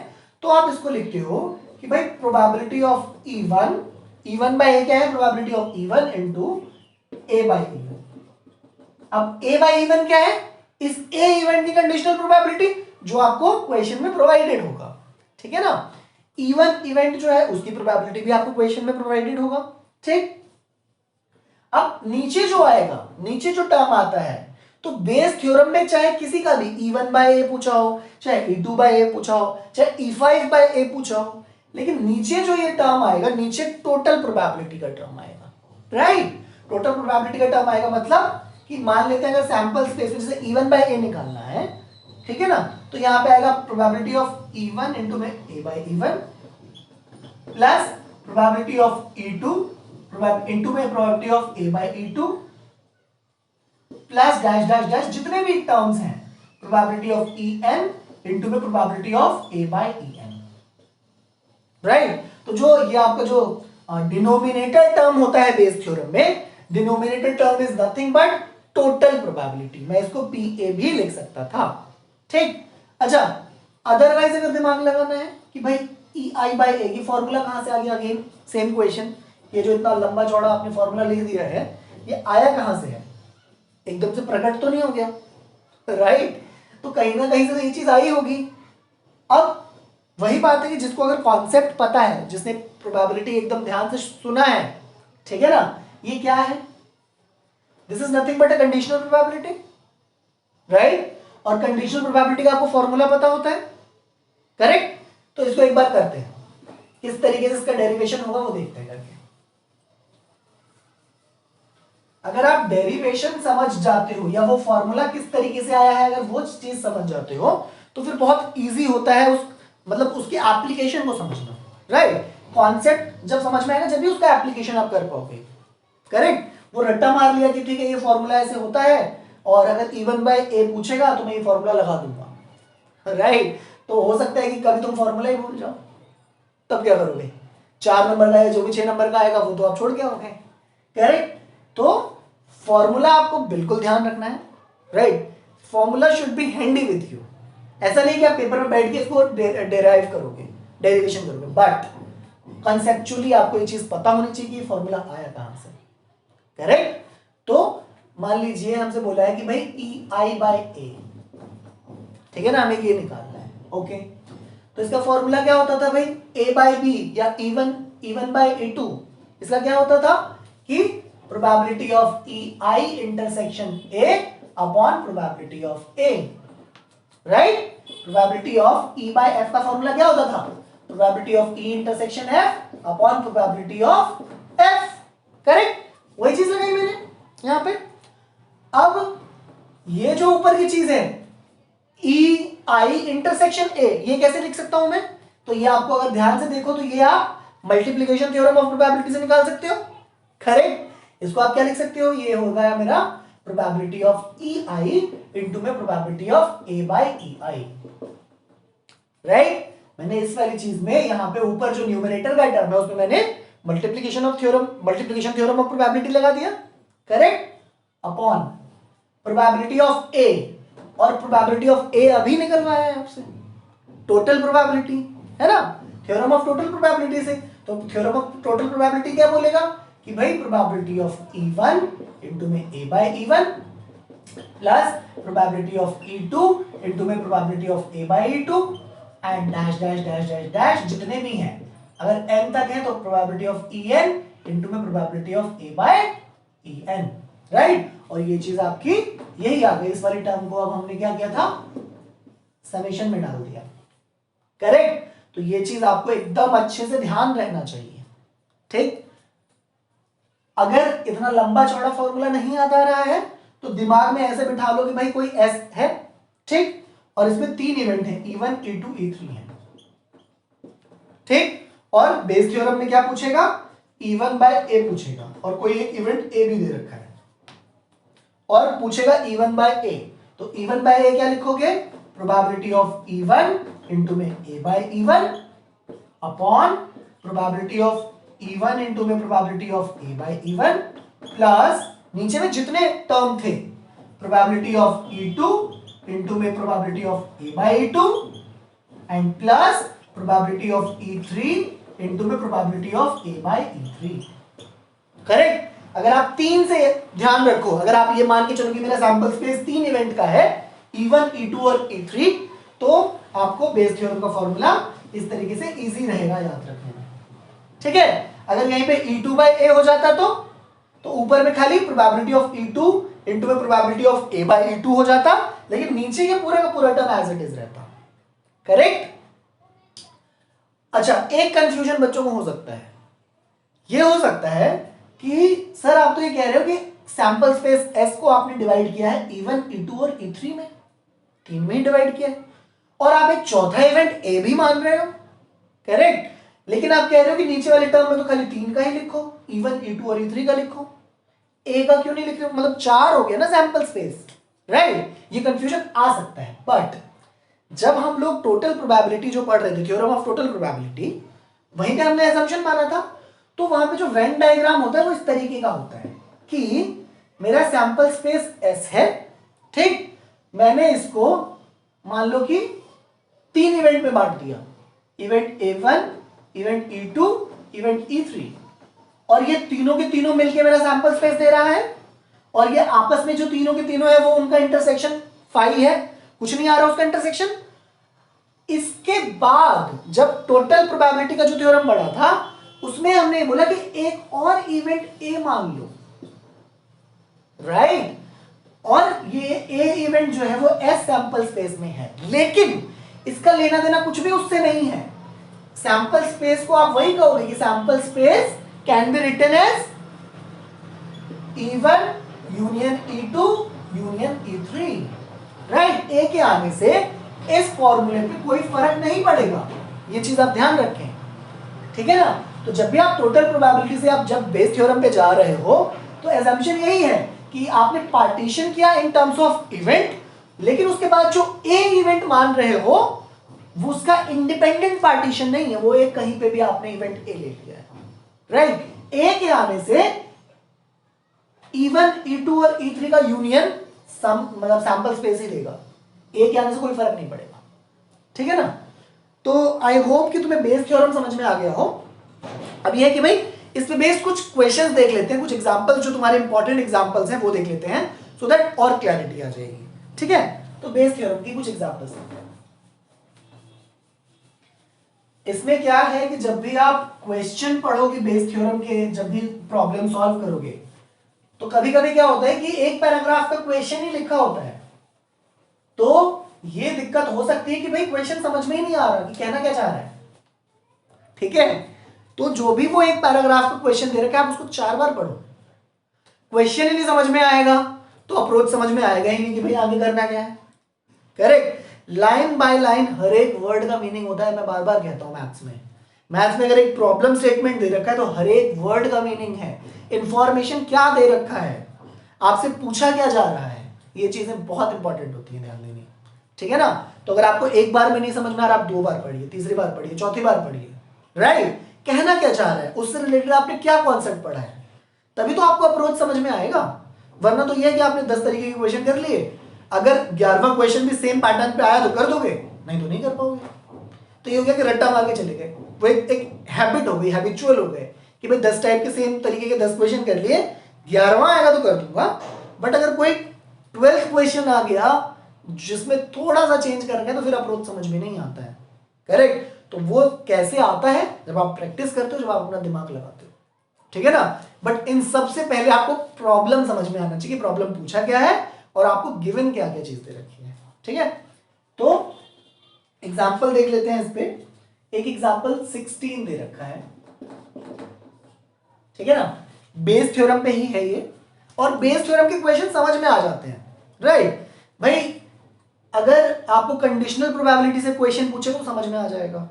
A: तो आप इसको लिखते हो कि भाई probability of E1 bye A क्या है, probability of E1 into A by E1। अब A बाय E1 क्या है, इस A इवेंट की कंडीशनल प्रोबेबिलिटी जो आपको क्वेश्चन में प्रोवाइडेड होगा, ठीक है ना। E1 इवेंट जो है उसकी प्रोबेबिलिटी भी आपको क्वेश्चन में प्रोवाइडेड होगा, ठीक। अब नीचे जो आएगा, नीचे जो टर्म आता है, तो बेस थ्योरम में चाहे किसी का भी E1 बाय A पूछा हो, चाहे E2 बाय A पूछा हो, चाहे E5 बाय A पूछा हो, लेकिन नीचे जो ये टर्म आएगा, नीचे टोटल प्रोबेबिलिटी का टर्म आएगा, राइट। टोटल प्रोबेबिलिटी का टर्म आएगा मतलब कि मान लेते हैं अगर सैंपल स्पेस में जैसे E1 बाय A निकालना है, ठीक है ना, तो यहां पे आएगा प्रोबेबिलिटी ऑफ E1 इनटू में A by E1 plus probability of E2 into में probability of A by E2 plus dash dash dash जितने भी टर्म्स हैं, प्रोबेबिलिटी ऑफ En इनटू में probability of A by En, right. तो जो ये आपका जो डिनोमिनेटर टर्म होता है बेस थ्योरम में, denominator term is nothing but total probability. मैं इसको PA भी लिख सकता था, ठीक। अच्छा, अदरवाइज अगर दिमाग लगाना है कि भाई EI बाय A की फॉर्मूला कहां से आ गया, अगेन सेम क्वेश्चन, ये जो इतना लंबा चौड़ा आपने फॉर्मूला लिख दिया है, ये आया कहां से है, एकदम से प्रकट तो नहीं हो गया, राइट। तो कहीं ना कहीं से ये चीज आई होगी। अब वही बात है कि जिसको अगर कॉन्सेप्ट पता है, जिसने प्रोबेबिलिटी एकदम ध्यान से सुना है, ठीक है ना, ये क्या है, this is nothing but a conditional probability, right. और कंडीशनल प्रोबेबिलिटी का आपको फॉर्मूला पता होता है, करेक्ट। तो इसको एक बार करते हैं, किस तरीके से इसका डेरिवेशन होगा वो देखते हैं करके। अगर आप डेरिवेशन समझ जाते हो या वो फॉर्मूला किस तरीके से आया है, अगर वो चीज समझ जाते हो, तो फिर बहुत इजी होता है उस मतलब उसकी एप्लीकेशन को समझना, राइट। कॉन्सेप्ट जब समझ में आएगा जब भी उसका एप्लीकेशन आप कर पाओगे, करेक्ट। वो रट्टा मार लिया कि ठीक है ये फॉर्मूला ऐसे होता है और अगर E1 बाय A पूछेगा तो मैं ये फॉर्मूला लगा दूंगा, राइट। तो हो सकता है कि कभी तुम फॉर्मूला ही भूल जाओ, तब क्या करोगे, 4 नंबर का या जो भी 6 नंबर का आएगा वो तो आप छोड़ के आओगे, करेक्ट। तो फॉर्मूला आपको बिल्कुल ध्यान रखना है, right. Formula should be handy with you. ऐसा नहीं कि आप पेपर में बैठ के इसको डेराइव करोगे, डेरिवेशन करोगे, बट कंसेप्चुअली आपको ये चीज पता होनी चाहिए कि फॉर्मूला आया कहां से, करेक्ट। तो मान लीजिए हमसे बोला है कि भाई ई आई बाय ए, ठीक है ना, हमें ये निकालना है। ओके, तो इसका फॉर्मूला क्या होता था भाई, ए बाय बी या E1 बाय E2, इसका क्या होता था कि probability of E I intersection A upon probability of A, right. Probability of E bye F का फॉर्मूला क्या होता था, probability of E intersection F upon probability of F, correct. वही चीज लगाई मैंने यहां पे। अब ये जो ऊपर की चीज है ई आई इंटरसेक्शन ए, ये कैसे लिख सकता हूं मैं, तो ये आपको अगर ध्यान से देखो तो ये आप मल्टीप्लिकेशन थ्योरम ऑफ प्रोबेबिलिटी से निकाल सकते हो, करेक्ट। इसको आप क्या लिख सकते हो, ये होगा मेरा probability of E i into में probability of A by E i, right. मैंने इस वाली चीज में यहां पे ऊपर जो न्यूमरेटर का टर्म है उसमें मैंने मल्टीप्लिकेशन थ्योरम ऑफ प्रोबेबिलिटी लगा दिया, करेक्ट, अपॉन प्रोबेबिलिटी ऑफ ए, और प्रोबेबिलिटी ऑफ ए अभी निकलवाया है आपसे, टोटल प्रोबेबिलिटी है ना, थ्योरम ऑफ टोटल प्रोबेबिलिटी से। तो थ्योरम ऑफ टोटल प्रोबेबिलिटी क्या बोलेगा कि भाई प्रोबेबिलिटी ऑफ E1 इंटू में A by E1 plus probability of E2 into में probability of A by E2 and dash dash dash dash dash जितने भी हैं, अगर n तक है तो प्रोबेबिलिटी ऑफ En इंटू में probability of A by En, right. और ये चीज आपकी यही आ गई, इस वाली टर्म को अब हमने क्या किया था, समेशन में डाल दिया, करेक्ट। तो ये चीज आपको एकदम अच्छे से ध्यान रहना चाहिए, ठीक। अगर इतना लंबा चौड़ा फॉर्मूला नहीं याद आ रहा है तो दिमाग में ऐसे बिठा लो कि भाई कोई एस है, ठीक, और इसमें 3 इवेंट है E1 E2 E3 है, ठीक। और बेस थ्योरम में क्या पूछेगा, E1 बाय ए पूछेगा, और कोई एक इवेंट ए भी दे रखा है, और पूछेगा E1 बाय ए। तो E1 बाय ए क्या लिखोगे, प्रोबेबिलिटी ऑफ E1 इंटू में A by E1 upon probability of E1 into में probability of A by E1 plus नीचे में जितने टर्म थे प्रोबेबिलिटी ऑफ E2 इंटू में probability of A by E2 and plus probability of E3 into में probability of A by E3, correct. अगर आप 3 से ध्यान रखो, अगर आप ये मान के चलो कि मेरा सैंपल स्पेस 3 इवेंट का है E1 E2 और E3, तो आपको बेस थ्योरम का फॉर्मूला इस तरीके से इजी रहेगा याद रखने में, ठीक है। अगर यहीं पे E2 बाय ए हो जाता तो ऊपर में खाली प्रोबेबिलिटी ऑफ E2 इंटू में probability of A by E2 हो जाता, लेकिन नीचे ये पूरा का पूरा टर्म एज इट इज रहता, करेक्ट। अच्छा, एक कंफ्यूजन बच्चों को हो सकता है, ये हो सकता है कि सर आप तो ये कह रहे हो कि सैंपल स्पेस S को आपने डिवाइड किया है E1 E2 और E3 में, 3 में ही डिवाइड किया है, और आप एक चौथा इवेंट A भी मान रहे हो, करेक्ट। लेकिन आप कह रहे हो कि नीचे वाले टर्म में तो खाली 3 का ही लिखो, E1 E2 और E3 का लिखो, A का क्यों नहीं लिख रहे हो, मतलब 4 हो गया ना सैंपल स्पेस, राइट। ये कंफ्यूजन आ सकता है, बट जब हम लोग टोटल प्रोबेबिलिटी जो पढ़ रहे थे, थ्योरम ऑफ टोटल प्रोबेबिलिटी, वहीं पे हमने असम्पशन माना था, तो वहां पे जो वेन डायग्राम होता है वो इस तरीके का होता है कि मेरा सैंपल स्पेस S है, ठीक, मैंने इसको मान लो कि 3 इवेंट में बांट दिया, event A1, event E2, event E3, और ये तीनों के तीनों मिलके मेरा सैंपल स्पेस दे रहा है, और ये आपस में जो तीनों के तीनों है वो उनका इंटरसेक्शन फाई है, कुछ नहीं आ रहा उसका इंटरसेक्शन। इसके बाद जब टोटल प्रोबेबिलिटी का जो थ्योरम पढ़ा था उसमें हमने बोला कि एक और इवेंट A मान लो, राइट, और ये A इवेंट जो है वो S सैंपल स्पेस में है, लेकिन इसका लेना देना कुछ भी उससे नहीं है। सैंपल स्पेस को आप वही कहोगे कि sample space can be written as E1 union E2 union E3, right. A के आने से इस फॉर्मूले पे कोई फर्क नहीं पड़ेगा, ये चीज आप ध्यान रखें, ठीक है ना। तो जब भी आप टोटल प्रोबेबिलिटी से आप जब बेस थ्योरम पे जा रहे हो तो एजम्पशन यही है कि आपने पार्टीशन किया इन टर्म्स ऑफ इवेंट, लेकिन उसके बाद जो A इवेंट मान रहे हो वो उसका इंडिपेंडेंट पार्टीशन नहीं है, वो एक कहीं पे भी आपने इवेंट A ले लिया है, राइट। A के आने से E1 E2 और E3 का यूनियन मतलब सैंपल स्पेस ही देगा, A के आने से कोई फर्क नहीं पड़ेगा, ठीक है ना। तो आई होप कि तुम्हें बेस थ्योरम समझ में आ गया हो। अब यह है कि भाई इस पे बेस्ड कुछ क्वेश्चंस देख लेते हैं, कुछ एग्जांपल्स जो तुम्हारे इंपॉर्टेंट एग्जांपल्स हैं वो देख लेते हैं, सो दैट और क्लैरिटी आ जाएगी। ठीक है, तो बेस थ्योरम की कुछ एग्जांपल्स देखते हैं। इसमें क्या है कि जब भी आप क्वेश्चन पढ़ोगे बेस थ्योरम के, जब भी प्रॉब्लम सॉल्व करोगे, तो कभी कभी क्या होता है कि एक पैराग्राफ का क्वेश्चन ही लिखा होता है, तो ये दिक्कत हो सकती है कि भाई क्वेश्चन समझ में ही नहीं आ रहा कि कहना क्या चाह रहा है। ठीक है, तो जो भी वो एक पैराग्राफ का क्वेश्चन दे रखा है, आप उसको 4 बार पढ़ो। क्वेश्चन ही नहीं समझ में आएगा तो अप्रोच समझ में आएगा ही नहीं कि भाई आगे करना क्या है। करेक्ट, लाइन बाय लाइन हर एक वर्ड का मीनिंग होता है। मैं बार बार कहता हूं मैथ्स में अगर एक प्रॉब्लम स्टेटमेंट दे रखा है तो हर एक वर्ड का मीनिंग है, इंफॉर्मेशन क्या दे रखा है, आपसे पूछा क्या जा रहा है, ये चीजें बहुत इंपॉर्टेंट होती है ध्यान देनी। ठीक है ना, तो अगर आपको एक बार में नहीं समझ में आ रहा, आप 2 बार पढ़िए, तीसरी बार पढ़िए, चौथी बार पढ़िए। राइट, कहना क्या चाह रहा है, उससे रिलेटेड आपने क्या कॉन्सेप्ट पढ़ा है, तभी तो आपको अप्रोच समझ में आएगा। वरना तो यह है कि आपने 10 तरीके के क्वेश्चन कर लिए, अगर 11वां क्वेश्चन भी सेम पैटर्न पे आया तो कर दोगे, नहीं तो नहीं कर पाओगे। तो ये हो गया कि रट्टा मार के चले गए, वो एक हैबिट हो गई, हैबिचुअल हो गए कि भाई 10 टाइप के सेम तरीके के 10 क्वेश्चन कर लिए, 11वां आएगा तो कर दूंगा। बट अगर कोई 12th क्वेश्चन आ गया जिसमें थोड़ा सा चेंज करना है तो फिर अप्रोच समझ में नहीं आता है। करेक्ट, तो वो कैसे आता है, जब आप प्रैक्टिस करते हो, जब आप अपना दिमाग लगाते हो। ठीक है ना, बट इन सबसे पहले आपको प्रॉब्लम समझ में आना चाहिए, प्रॉब्लम पूछा क्या है और आपको गिवन क्या क्या चीज दे रखी है। ठीक है, तो एग्जाम्पल देख लेते हैं इस पे। एक एग्जाम्पल 16 दे रखा है। ठीक है ना, बेस थ्योरम पे ही है ये, और बेस थ्योरम के क्वेश्चन समझ में आ जाते हैं। राइट भाई, अगर आपको कंडीशनल प्रोबेबिलिटी से क्वेश्चन पूछे तो समझ में आ जाएगा।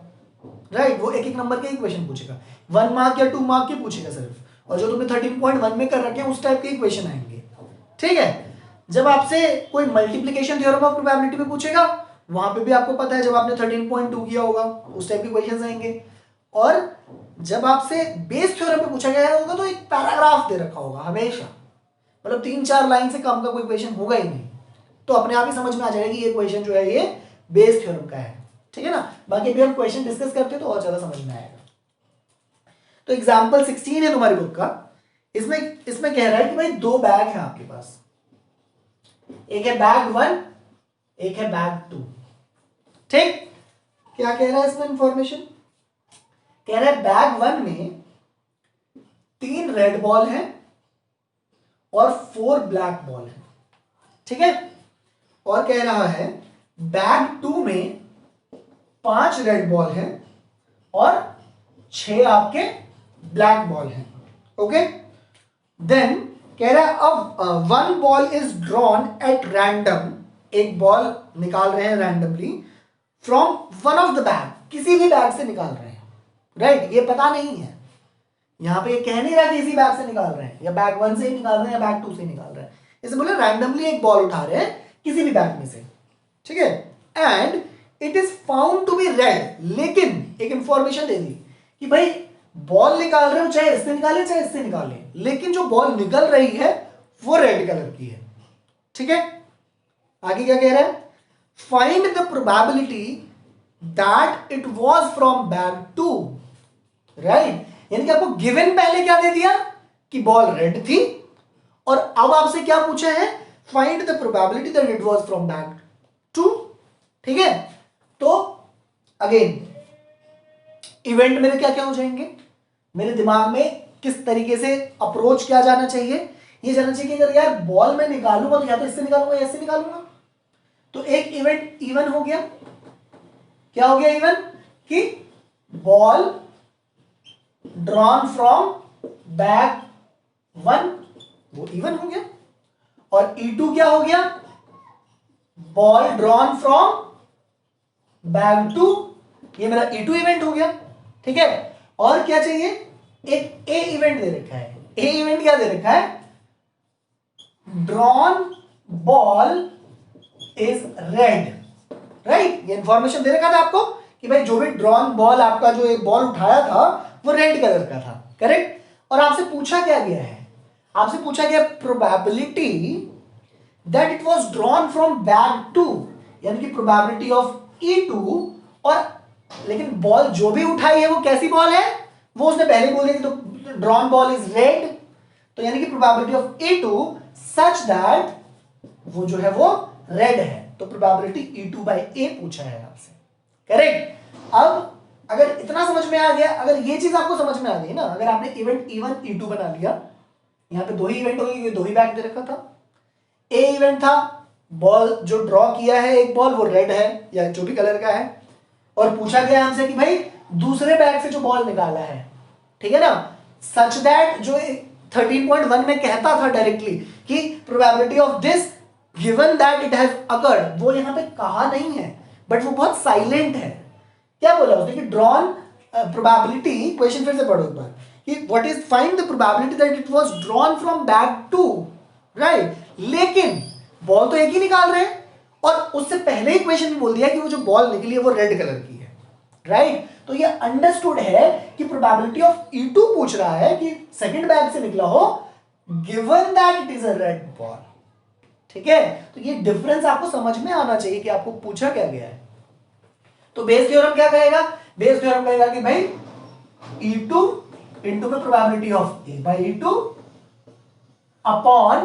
A: राइट, वो एक एक नंबर के ही क्वेश्चन पूछेगा, 1 मार्क या 2 मार्क के पूछेगा सिर्फ, और जो तुमने 13.1 में कर रखे हैं उस टाइप के ही क्वेश्चन आएंगे। ठीक है, जब आपसे कोई मल्टीप्लिकेशन थ्योरम ऑफ प्रोबेबिलिटी पे पूछेगा, वहां पे भी आपको पता है जब आपने 13.2 किया होगा उस टाइप के क्वेश्चंस आएंगे। और जब आपसे बेस थ्योरम पे पूछा गया होगा तो एक पैराग्राफ दे रखा होगा हमेशा, मतलब 3-4 लाइन से कम का कोई क्वेश्चन होगा ही नहीं, तो अपने आप ही समझ में आ जाएगा कि ये क्वेश्चन जो है ये बेस थ्योरम का है। ठीक है ना, बाकी अभी हम क्वेश्चन डिस्कस करते हैं तो और ज्यादा समझ में आएगा। तो एग्जाम्पल 16 है तुम्हारी बुक का, इसमें कह रहा है कि भाई 2 बैग है आपके पास, एक है बैग 1, एक है बैग 2। ठीक, क्या कह रहा है इसमें इंफॉर्मेशन, कह रहा है बैग 1 में 3 रेड बॉल है और 4 ब्लैक बॉल है। ठीक है, और कह रहा है बैग 2 में 5 रेड बॉल है और 6 आपके ब्लैक बॉल है। ओके, देन कह रहा है अब 1 ball is drawn at random, एक बॉल निकाल रहे हैं randomly from one of the bag, किसी भी बैग से निकाल रहे हैं। राइट, ये पता नहीं है, यहां पे ये कह नहीं रहा कि इसी बैग से निकाल रहे हैं, या बैग 1 से ही निकाल रहे हैं या बैग 2 से निकाल रहे हैं, इसे बोले रैंडमली एक बॉल उठा रहे हैं किसी भी बैग में से। ठीक है, and it is found to be red, लेकिन एक इंफॉर्मेशन दे दी कि भाई बॉल निकाल रहे हो चाहे इससे निकाले चाहे इससे निकाले, लेकिन जो बॉल निकल रही है वो रेड कलर की है। ठीक है, आगे क्या कह रहा है, find the probability that it was from bag 2। Right, यानी कि आपको गिवन पहले क्या दे दिया कि बॉल रेड थी, और अब आपसे क्या पूछा है, find the probability that it was from bag 2। ठीक है, तो अगेन इवेंट मेरे क्या क्या हो जाएंगे, मेरे दिमाग में किस तरीके से अप्रोच किया जाना चाहिए, ये जाना चाहिए कि अगर यार बॉल में निकालूंगा तो या तो इससे निकालूंगा या इससे निकालूंगा। तो एक इवेंट इवन हो गया, क्या हो गया इवन, कि बॉल ड्रॉन फ्रॉम बैग 1, वो इवन हो गया, और E2 क्या हो गया, बॉल ड्रॉन फ्रॉम बैग 2, ये मेरा E2 इवेंट हो गया। ठीक है, और क्या चाहिए, एक A इवेंट दे रखा है, A इवेंट क्या दे रखा है, drawn ball is red. Right, ये इंफॉर्मेशन दे रखा था आपको कि भाई जो भी ड्रॉन बॉल, आपका जो एक बॉल उठाया था वो रेड कलर का था। करेक्ट, और आपसे पूछा क्या गया है, आपसे पूछा गया probability that it was drawn from bag 2, यानी कि प्रोबेबिलिटी ऑफ E2, और लेकिन बॉल जो भी उठाई है वो कैसी बॉल है, वो उसने पहले बोल दिया कि तो ड्रॉन बॉल इज रेड, तो यानी कि probability of E2 such that वो जो है वो रेड है, तो प्रोबेबिलिटी E2 by A पूछा है आपसे, करेक्ट। अब अगर इतना समझ में आ गया, अगर ये चीज आपको समझ में आ गई ना, अगर आपने इवेंट E1 E2 बना लिया, यहाँ पे दो ही इवेंट हो गए, दो ही बैग दे रखा था। ए इवेंट था, बॉल जो ड्रॉ किया है एक बॉल वो रेड है या जो भी कलर का है, और पूछा गया हमसे कि भाई दूसरे बैग से जो बॉल निकाला है, ठीक है ना, सच दैट जो 13.1 में कहता था डायरेक्टली कि probability of this given that it has occurred, वो यहाँ पे कहा नहीं है, बट वो बहुत साइलेंट है। क्या बोला उसने कि ड्रॉन प्रोबेबिलिटी, क्वेश्चन फिर से पढ़ो एक बार, कि what is find the probability that it was drawn from bag 2, right. लेकिन बॉल तो एक ही निकाल रहे हैं, और उससे पहले ही क्वेश्चन में बोल दिया कि वो जो बॉल निकली है वो रेड कलर की है, राइट। तो ये अंडरस्टूड है कि प्रोबेबिलिटी ऑफ E2 पूछ रहा है कि सेकंड बैग से निकला हो, given that it is a red ball, ठीक है। तो ये डिफरेंस आपको समझ में आना चाहिए कि आपको पूछा क्या गया है। तो बेस थ्योरम क्या कहेगा, बेस थ्योरम कहेगा कि भाई E2 इंटू में probability of A by E2 upon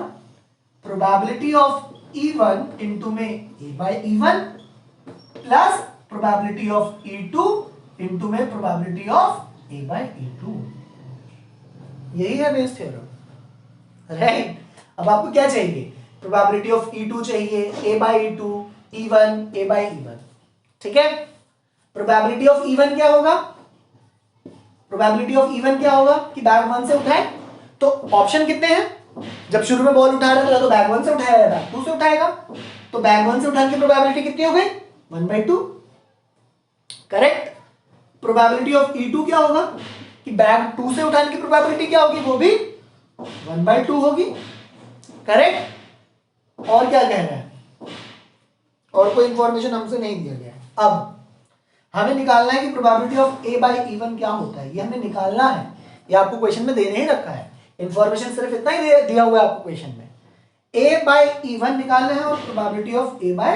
A: probability of E1 into में A by E1 plus probability of E2 into में probability of A by E2। यही है बेस थ्योरम, राइट। अब आपको क्या चाहिए, प्रोबेबिलिटी ऑफ E2 चाहिए, A by E2, E1 A by E1, ठीक है। प्रोबेबिलिटी ऑफ E1 क्या होगा, प्रोबेबिलिटी ऑफ E1 क्या होगा कि बैग 1 से उठाए, तो ऑप्शन कितने हैं, जब शुरू में बॉल उठा रहा था तो बैग 1 से उठाया, बैग 2 से उठाएगा, तो बैग 1 से उठाने की प्रोबेबिलिटी कितनी हो गई, 1/2, करेक्ट। प्रोबेबिलिटी ऑफ E2 क्या होगा कि बैग 2 से उठाने की प्रोबेबिलिटी क्या होगी, वो भी 1/2 होगी, करेक्ट। और क्या कह रहे हैं, और कोई इंफॉर्मेशन हमसे नहीं दिया गया है। अब हमें निकालना है कि probability of A by E1 क्या होता है, ये हमें निकालना है, ये आपको क्वेश्चन में देने ही रखा है, इंफॉर्मेशन सिर्फ इतना ही दिया हुआ है आपको क्वेश्चन में, A by E1 निकालना है और probability of A by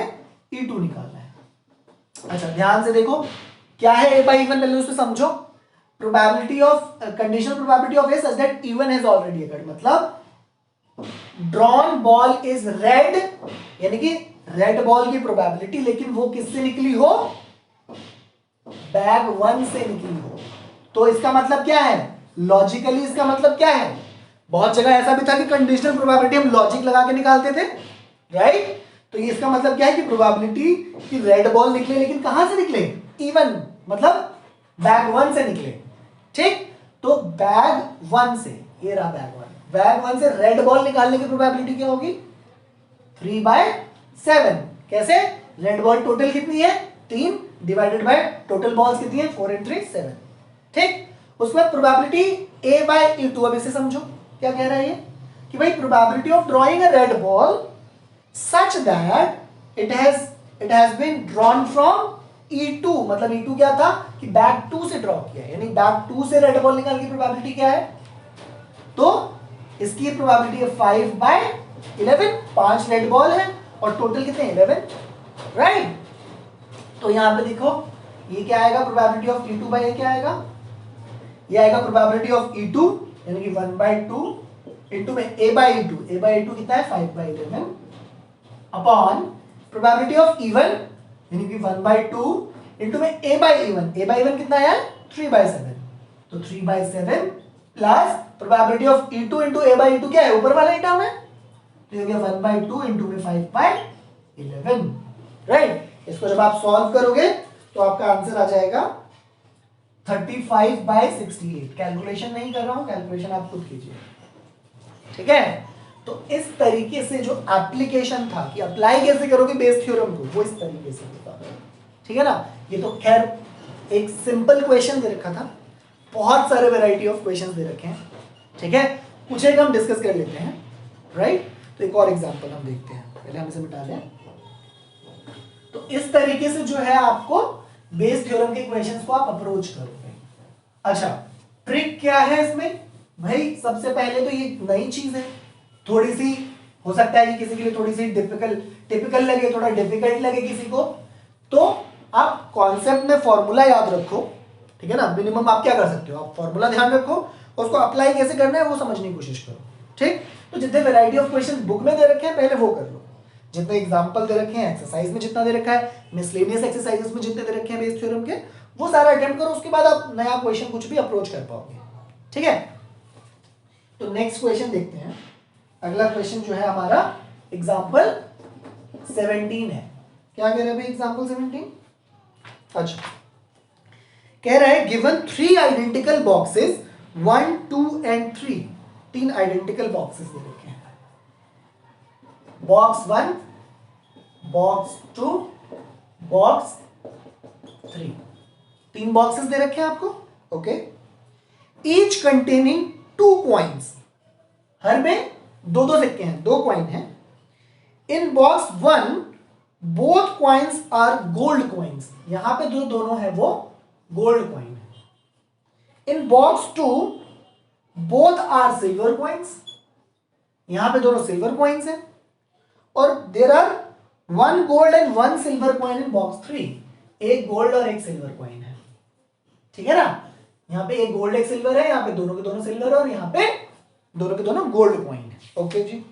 A: E2 निकालना है। अच्छा ध्यान से देखो क्या है A by E1, पहले उसको समझो। Probability of conditional probability of A such that E1 has already occurred, मतलब ड्रॉन बॉल इज रेड, यानी कि रेड बॉल की प्रोबेबिलिटी, लेकिन वो किससे निकली हो, बैग 1 से निकली हो। तो इसका मतलब क्या है, लॉजिकली इसका मतलब क्या है, बहुत जगह ऐसा भी था कि कंडीशनल प्रोबेबिलिटी हम लॉजिक लगा के निकालते थे, राइट। तो ये इसका मतलब क्या है कि प्रोबेबिलिटी कि रेड बॉल निकले, लेकिन कहां से निकले, E1, मतलब बैग 1 से निकले, ठीक। तो बैग 1 से, ये रहा बैग 1 से रेड बॉल निकालने की प्रोबेबिलिटी क्या होगी, 3/7। कैसे, रेड बॉल टोटल कितनी है 3 डिवाइडेड बाय टोटल बॉल्स कितनी है 4 and 3 7, ठीक। उसके बाद प्रोबेबिलिटी A by E2, अब इसे समझो क्या कह रहा है ये कि भाई probability of drawing a red ball such that it has been drawn from E2, मतलब E2 क्या था कि बैग 2 से ड्रॉ किया, यानी बैग 2 से रेड बॉल निकालने की प्रोबेबिलिटी क्या है, तो इसकी प्रोबेबिलिटी है 5/11, 5 रेड बॉल है और टोटल कितने 11, राइट। तो यहां पे देखो ये क्या आएगा, probability of E2 by A क्या आएगा, ये आएगा प्रोबेबिलिटी ऑफ E2 यानी कि 1/2 इंटू में A by E2, A by E2 कितना है 5/11 अपॉन प्रोबेबिलिटी ऑफ E1 यानी कि 1/2 इंटू में A by E1, A by E1 कितना है 3/7, तो 3/7 plus probability of E2 into A by E2 क्या है, ऊपर वाला ही टर्म है, तो ये हो गया 1/2 इंटू में 5/11, राइट। इसको जब आप सॉल्व करोगे तो आपका आंसर आ जाएगा 35/68। कैलकुलेशन नहीं कर रहा हूं, कैलकुलेशन आप खुद कीजिए, ठीक है। तो इस तरीके से जो एप्लीकेशन था कि अप्लाई कैसे करोगे बेस थ्योरम को, वो इस तरीके से होता है, ठीक है ना। ये तो खैर एक सिंपल क्वेश्चन दे रखा था, बहुत सारे वैरायटी ऑफ क्वेश्चन दे रखे हैं, ठीक है। कुछ एक हम डिस्कस कर लेते हैं, राइट। तो एक और एग्जांपल हम देखते हैं, पहले हम इसे मिटा दें। तो इस तरीके से जो है आपको बेस थ्योरम के क्वेश्चंस को आप अप्रोच करोगे। अच्छा ट्रिक क्या है इसमें, भाई सबसे पहले तो ये नई चीज है, थोड़ी सी हो सकता है कि किसी के लिए थोड़ी सी टिपिकल लगे, थोड़ा डिफिकल्ट लगे किसी को, तो आप कॉन्सेप्ट में फॉर्मूला याद रखो, ठीक है ना। मिनिमम आप क्या कर सकते हो, आप फॉर्मूला ध्यान रखो उसको अप्लाई कैसे करना है वो समझने की कोशिश करो। ठीक, तो जितने वैरायटी ऑफ क्वेश्चन बुक में दे रखे हैं पहले वो कर लो, जितने एग्जांपल दे रखे हैं एक्सरसाइज में जितना दे रखा है, मिसलेनियस एक्सरसाइजेस में जितने दे रखे हैं बेस थ्योरम के, वो सारा अटेम्प्ट करो, उसके बाद आप नया क्वेश्चन कुछ भी अप्रोच कर पाओगे। ठीक है, तो नेक्स्ट क्वेश्चन देखते हैं। अगला क्वेश्चन जो है हमारा एग्जाम्पल 17 है। क्या कह रहे हैं भाई एग्जाम्पल 17? अच्छा, कह रहा है given 3 identical boxes 1 2 and 3, 3 identical boxes दे रखे हैं, बॉक्स 1, बॉक्स 2, बॉक्स 3, 3 बॉक्सेस दे रखे हैं आपको। ओके, ईच कंटेनिंग 2 कॉइन्स, हर में 2 सिक्के हैं, 2 कॉइन हैं। In box 1 both coins are gold coins, यहां पे जो दोनों है वो गोल्ड कॉइन है। In box 2 both are silver coins, यहां पे दोनों सिल्वर कॉइन्स हैं। और there are 1 gold and 1 silver coin in box 3, एक गोल्ड और एक सिल्वर कॉइन है। ठीक है ना, यहां पे एक गोल्ड एक सिल्वर है, यहां पे दोनों के दोनों सिल्वर है, और यहां पे दोनों के दोनों गोल्ड कॉइन है। ओके जी,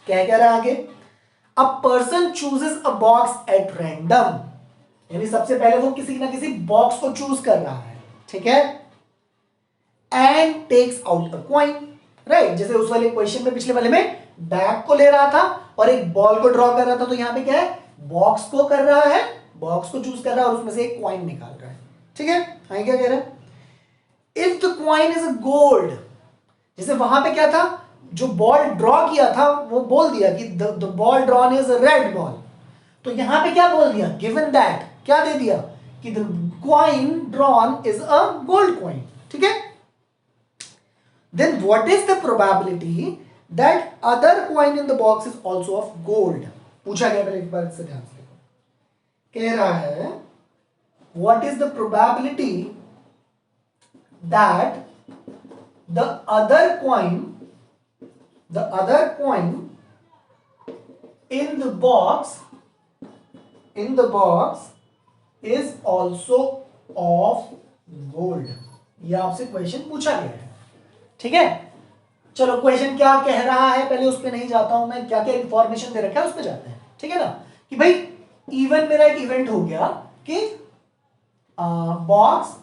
A: क्या कह रहा है आगे? A person chooses a box at random, यानी सबसे पहले वो किसी ना किसी बॉक्स को चूज कर रहा है। ठीक है, and takes out a coin, right, जैसे उस वाले क्वेश्चन में, पिछले वाले में बैग को ले रहा था और एक बॉल को ड्रॉ कर रहा था, तो यहां पे क्या है, बॉक्स को कर रहा है, बॉक्स को चूज कर रहा है और उसमें से एक कॉइन निकाल रहा है। ठीक है, आगे क्या कह रहा है? If the coin is a gold, जैसे वहां पे क्या था, जो बॉल ड्रॉ किया था वो बोल दिया कि the ball drawn is a red ball, तो यहां पे क्या बोल दिया, गिवन दैट, क्या दे दिया कि the coin drawn is a gold coin. ठीक है, then what is the probability that other coin in the box is also of gold, पूछा गया। पहले एक बार से ध्यान से देखो, कह रहा है what is the probability that the other coin in the box is also of gold, ये आपसे क्वेश्चन पूछा गया है। ठीक है, चलो क्वेश्चन क्या कह रहा है पहले उस पर नहीं जाता हूं मैं, क्या क्या इंफॉर्मेशन दे रखा है उस पर जाते हैं। ठीक है ना, कि भाई इवन मेरा एक इवेंट हो गया कि box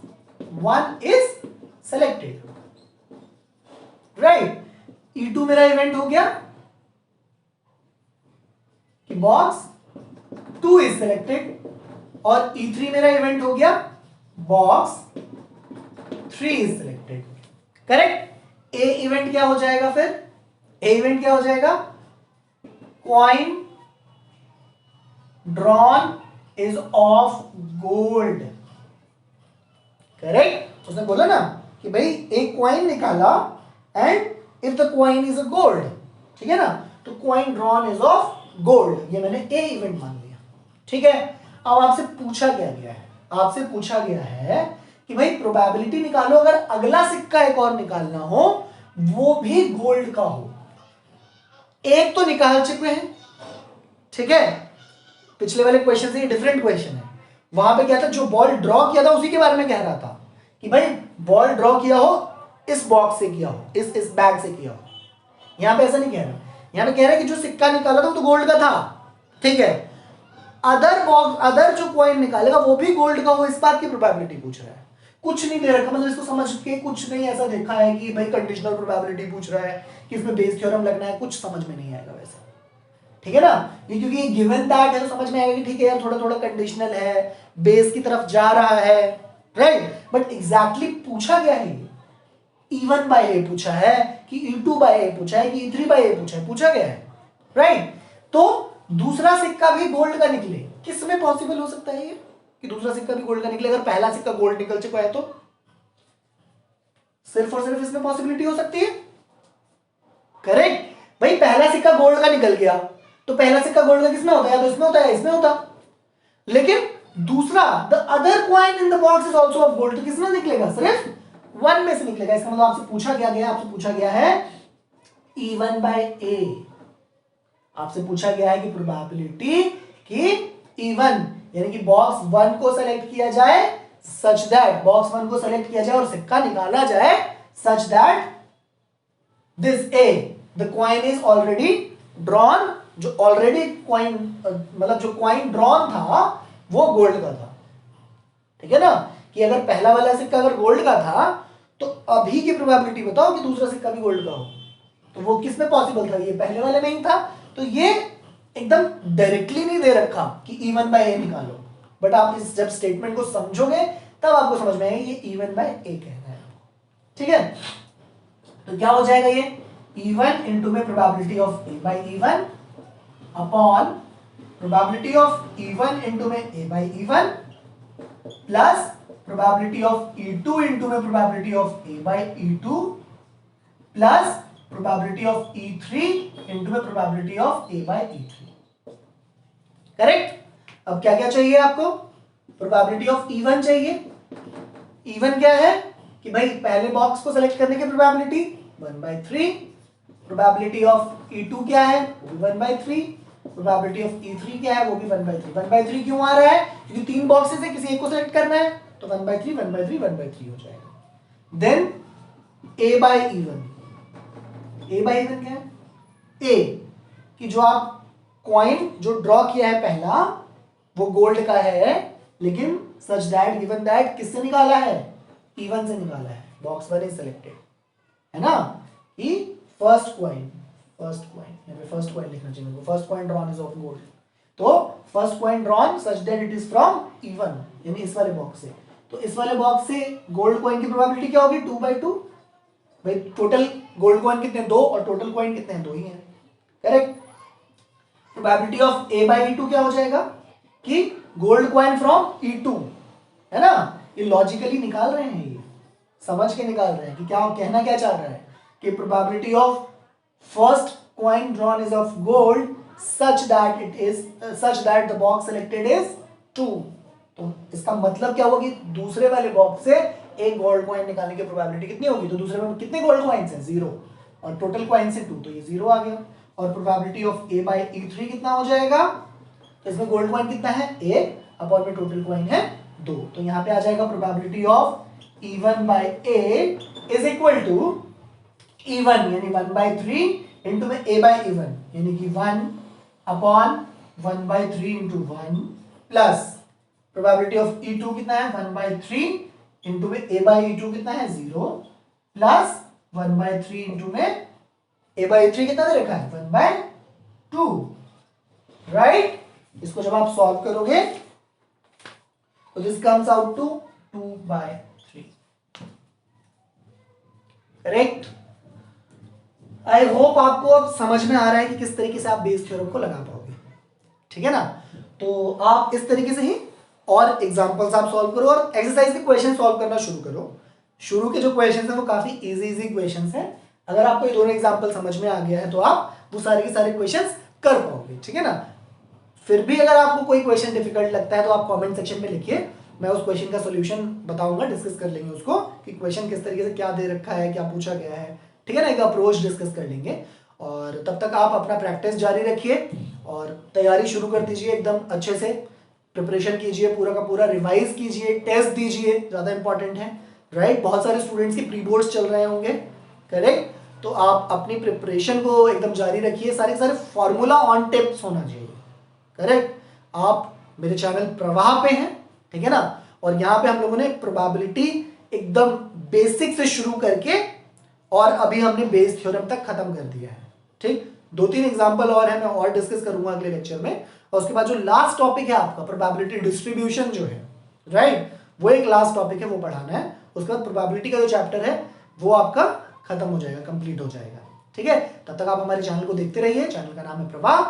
A: 1 is selected, right, E2 मेरा इवेंट हो गया कि बॉक्स 2 इज सिलेक्टेड, और E3 मेरा इवेंट हो गया box 3 is selected. Correct, A event क्या हो जाएगा फिर? ए इवेंट क्या हो जाएगा? Coin drawn is of gold. Correct, उसने बोला ना कि भाई एक कॉइन निकाला and if the coin is a gold, ठीक है ना, तो coin drawn is of gold, ये मैंने ए इवेंट मान लिया। ठीक है, अब आपसे पूछा गया है कि भाई प्रोबेबिलिटी निकालो अगर अगला सिक्का एक और निकालना हो वो भी गोल्ड का हो। एक तो निकाल चुके हैं, ठीक है, पिछले वाले क्वेश्चन से ये डिफरेंट क्वेश्चन है। वहां पे क्या था, जो बॉल ड्रॉ किया था उसी के बारे में कह रहा था कि भाई बॉल ड्रॉ किया हो इस बॉक्स से किया हो, इस बैग से किया हो। यहां पे ऐसा नहीं कह रहा, यहां पे कह रहा है कि जो सिक्का निकाला था वो तो गोल्ड का था, ठीक है, अदर जो कॉइन निकालेगा वो भी गोल्ड का हो, इस बात की प्रोबेबिलिटी पूछ रहा है। कुछ नहीं दे रखा, मतलब इसको समझ के कुछ नहीं ऐसा देखा है कि भाई कंडीशनल प्रोबेबिलिटी पूछ रहा है कि इसमें बेस थ्योरम लगना है, कुछ समझ में नहीं आएगा वैसे। ठीक है ना, ये क्योंकि गिवन दैट है तो समझ में आएगा कि ठीक है यार थोड़ा थोड़ा कंडीशनल है, बेस की तरफ जा रहा है, राइट, बट एग्जैक्टली पूछा गया है E1 बाय ए पूछा है कि E2 बाय ए पूछा है कि E3 बाय ए पूछा गया है, राइट। तो दूसरा सिक्का भी गोल्ड का निकले, किस में पॉसिबल हो सकता है ये कि दूसरा सिक्का भी गोल्ड का निकले? अगर पहला सिक्का गोल्ड निकल चुका है तो सिर्फ और सिर्फ इसमें पॉसिबिलिटी हो सकती है। करेक्ट, भाई पहला सिक्का गोल्ड का निकल गया तो पहला सिक्का गोल्ड का किसमें होता है? या तो इसमें होता है, इसमें होता। लेकिन दूसरा the other coin in the box is also of gold, तो किसमें निकलेगा? सिर्फ 1 में से निकलेगा। इसका मतलब आपसे पूछा गया है E1 बाय ए, आपसे पूछा गया है कि प्रोबेबिलिटी कि E1 यानी कि बॉक्स 1 को सेलेक्ट किया जाए, सच दैट बॉक्स 1 को सेलेक्ट किया जाए और सिक्का निकाला जाए such that this A the coin is already drawn, जो ऑलरेडी कॉइन मतलब जो कॉइन ड्रॉन था वो गोल्ड का था, ठीक है ना, कि अगर पहला वाला सिक्का अगर गोल्ड का था तो अभी की प्रोबेबिलिटी बताओ कि दूसरा सिक्का भी गोल्ड का हो, तो वो किस में पॉसिबल था, ये पहले वाले में ही था। तो ये एकदम डायरेक्टली नहीं दे रखा कि E1 बाय ए निकालो, बट आप इस जब स्टेटमेंट को समझोगे तब आपको समझ में आएगा ये E1 बाय ए कहना है, ठीक है। तो क्या हो जाएगा ये E1 इंटू में probability of A by E1 upon probability of E1 into में A by E1 plus probability of E2 into में probability of A by E2 plus probability of E3 into में probability of A by E3। Correct. अब क्या क्या चाहिए आपको, probability of E1 चाहिए। E1 क्या है कि भाई पहले बॉक्स को सेलेक्ट करने की प्रोबेबिलिटी 1/3, प्रोबेबिलिटी ऑफ E2 क्या है वो भी 1/3, प्रोबेबिलिटी ऑफ E3 क्या है वो भी 1/3। 1/3 क्यों आ रहा है, क्योंकि 3 बॉक्सेस है, किसी एक को सेलेक्ट करना है, तो 1/3 1/3 1/3 हो जाएगा। Then A by E1, A by E1 क्या है, A कि जो आप कॉइन जो ड्रॉ किया है पहला वो गोल्ड का है, लेकिन सच दैट गिवन दैट किससे निकाला है, E1 से निकाला है, बॉक्स 1 इज सिलेक्टेड, है ना, कि फर्स्ट कॉइन यहाँ पे फर्स्ट कॉइन लिखना चाहिए मेरे को, first coin drawn is of gold, तो first coin drawn such that it is from E1 यानी इस वाले बॉक्स से। तो इस वाले बॉक्स से गोल्ड कॉइन की प्रोबेबिलिटी क्या होगी 2/2, भाई टोटल गोल्ड कॉइन कितने 2 और टोटल कॉइन कितने हैं 2 ही हैं, correct. Probability of A by E2 क्या हो जाएगा कि गोल्ड कॉइन फ्रॉम E2, है ना, ये लॉजिकली निकाल रहे हैं, ये समझ के निकाल रहे हैं कि क्या कहना क्या चाह रहा है कि probability of first coin drawn is of gold such that the box selected is 2। तो इसका मतलब क्या होगा कि दूसरे वाले बॉक्स से एक गोल्ड कॉइन निकालने की प्रोबेबिलिटी कितनी होगी, तो दूसरे में कितने गोल्ड कॉइन्स हैं 0 और टोटल कॉइन्स है 2, तो ये 0 आ गया। और probability of A by E3 कितना हो जाएगा, तो इसमें गोल्ड कॉइन कितना है 1 अपॉन में टोटल कॉइन है 2, तो यहाँ पे आ जाएगा probability of E1 by A is equal to E1 यानी 1/3 इंटू में A बाई E1 यानी कि 1 upon 1/3 into 1 plus probability of E2 कितना है 1/3 इंटू में A बाई E2 कितना है 0 प्लस 1/3 इंटू में A बाई 3 कितना दे रखा है 1/2, राइट। इसको जब आप सॉल्व करोगे तो this comes out to 2/3, correct. I hope आपको अब समझ में आ रहा है कि किस तरीके से आप बेस थ्योरम को लगा पाओगे, ठीक है ना। तो आप इस तरीके से ही और एग्जांपल्स आप सॉल्व करो और एक्सरसाइज के क्वेश्चन सॉल्व करना शुरू करो। शुरू के जो क्वेश्चंस हैं वो काफी इजी क्वेश्चंस हैं, अगर आपको ये दोनों एग्जांपल समझ में आ गया है तो आप वो सारे के सारे क्वेश्चंस कर पाओगे, ठीक है ना। फिर भी अगर आपको कोई क्वेश्चन डिफिकल्ट लगता है तो आप कमेंट सेक्शन में लिखिए, मैं उस क्वेश्चन का सॉल्यूशन बताऊंगा, डिस्कस कर लेंगे उसको कि क्वेश्चन किस तरीके से क्या दे रखा है, क्या पूछा गया है, ठीक है ना, एक अप्रोच डिस्कस कर लेंगे। और तब तक आप अपना प्रैक्टिस जारी रखिए और तैयारी शुरू कर दीजिए, एकदम अच्छे से प्रिपरेशन कीजिए, पूरा का पूरा रिवाइज कीजिए, टेस्ट दीजिए, ज़्यादा इंपॉर्टेंट है, राइट। बहुत सारे स्टूडेंट्स की प्री बोर्ड्स चल रहे होंगे, करेक्ट। तो आप अपनी प्रिपरेशन को एकदम जारी रखिए, सारे सारे फॉर्मूला ऑन टिप्स होना चाहिए, करेक्ट। आप मेरे चैनल प्रवाह पे हैं, ठीक है ना, और यहाँ पे हम लोगों ने प्रोबेबिलिटी एकदम बेसिक से शुरू करके और अभी हमने बेस थ्योरम तक खत्म कर दिया है, ठीक। 2-3 एग्जांपल और है, मैं और डिस्कस करूंगा अगले लेक्चर में, और उसके बाद जो लास्ट टॉपिक है आपका प्रोबेबिलिटी डिस्ट्रीब्यूशन जो है, राइट, वो एक लास्ट टॉपिक है, वो पढ़ाना है। उसके बाद प्रोबेबिलिटी का जो चैप्टर है वो आपका खत्म हो जाएगा, कंप्लीट हो जाएगा, ठीक है। तब तक आप हमारे चैनल को देखते रहिए, चैनल का नाम है प्रवाह।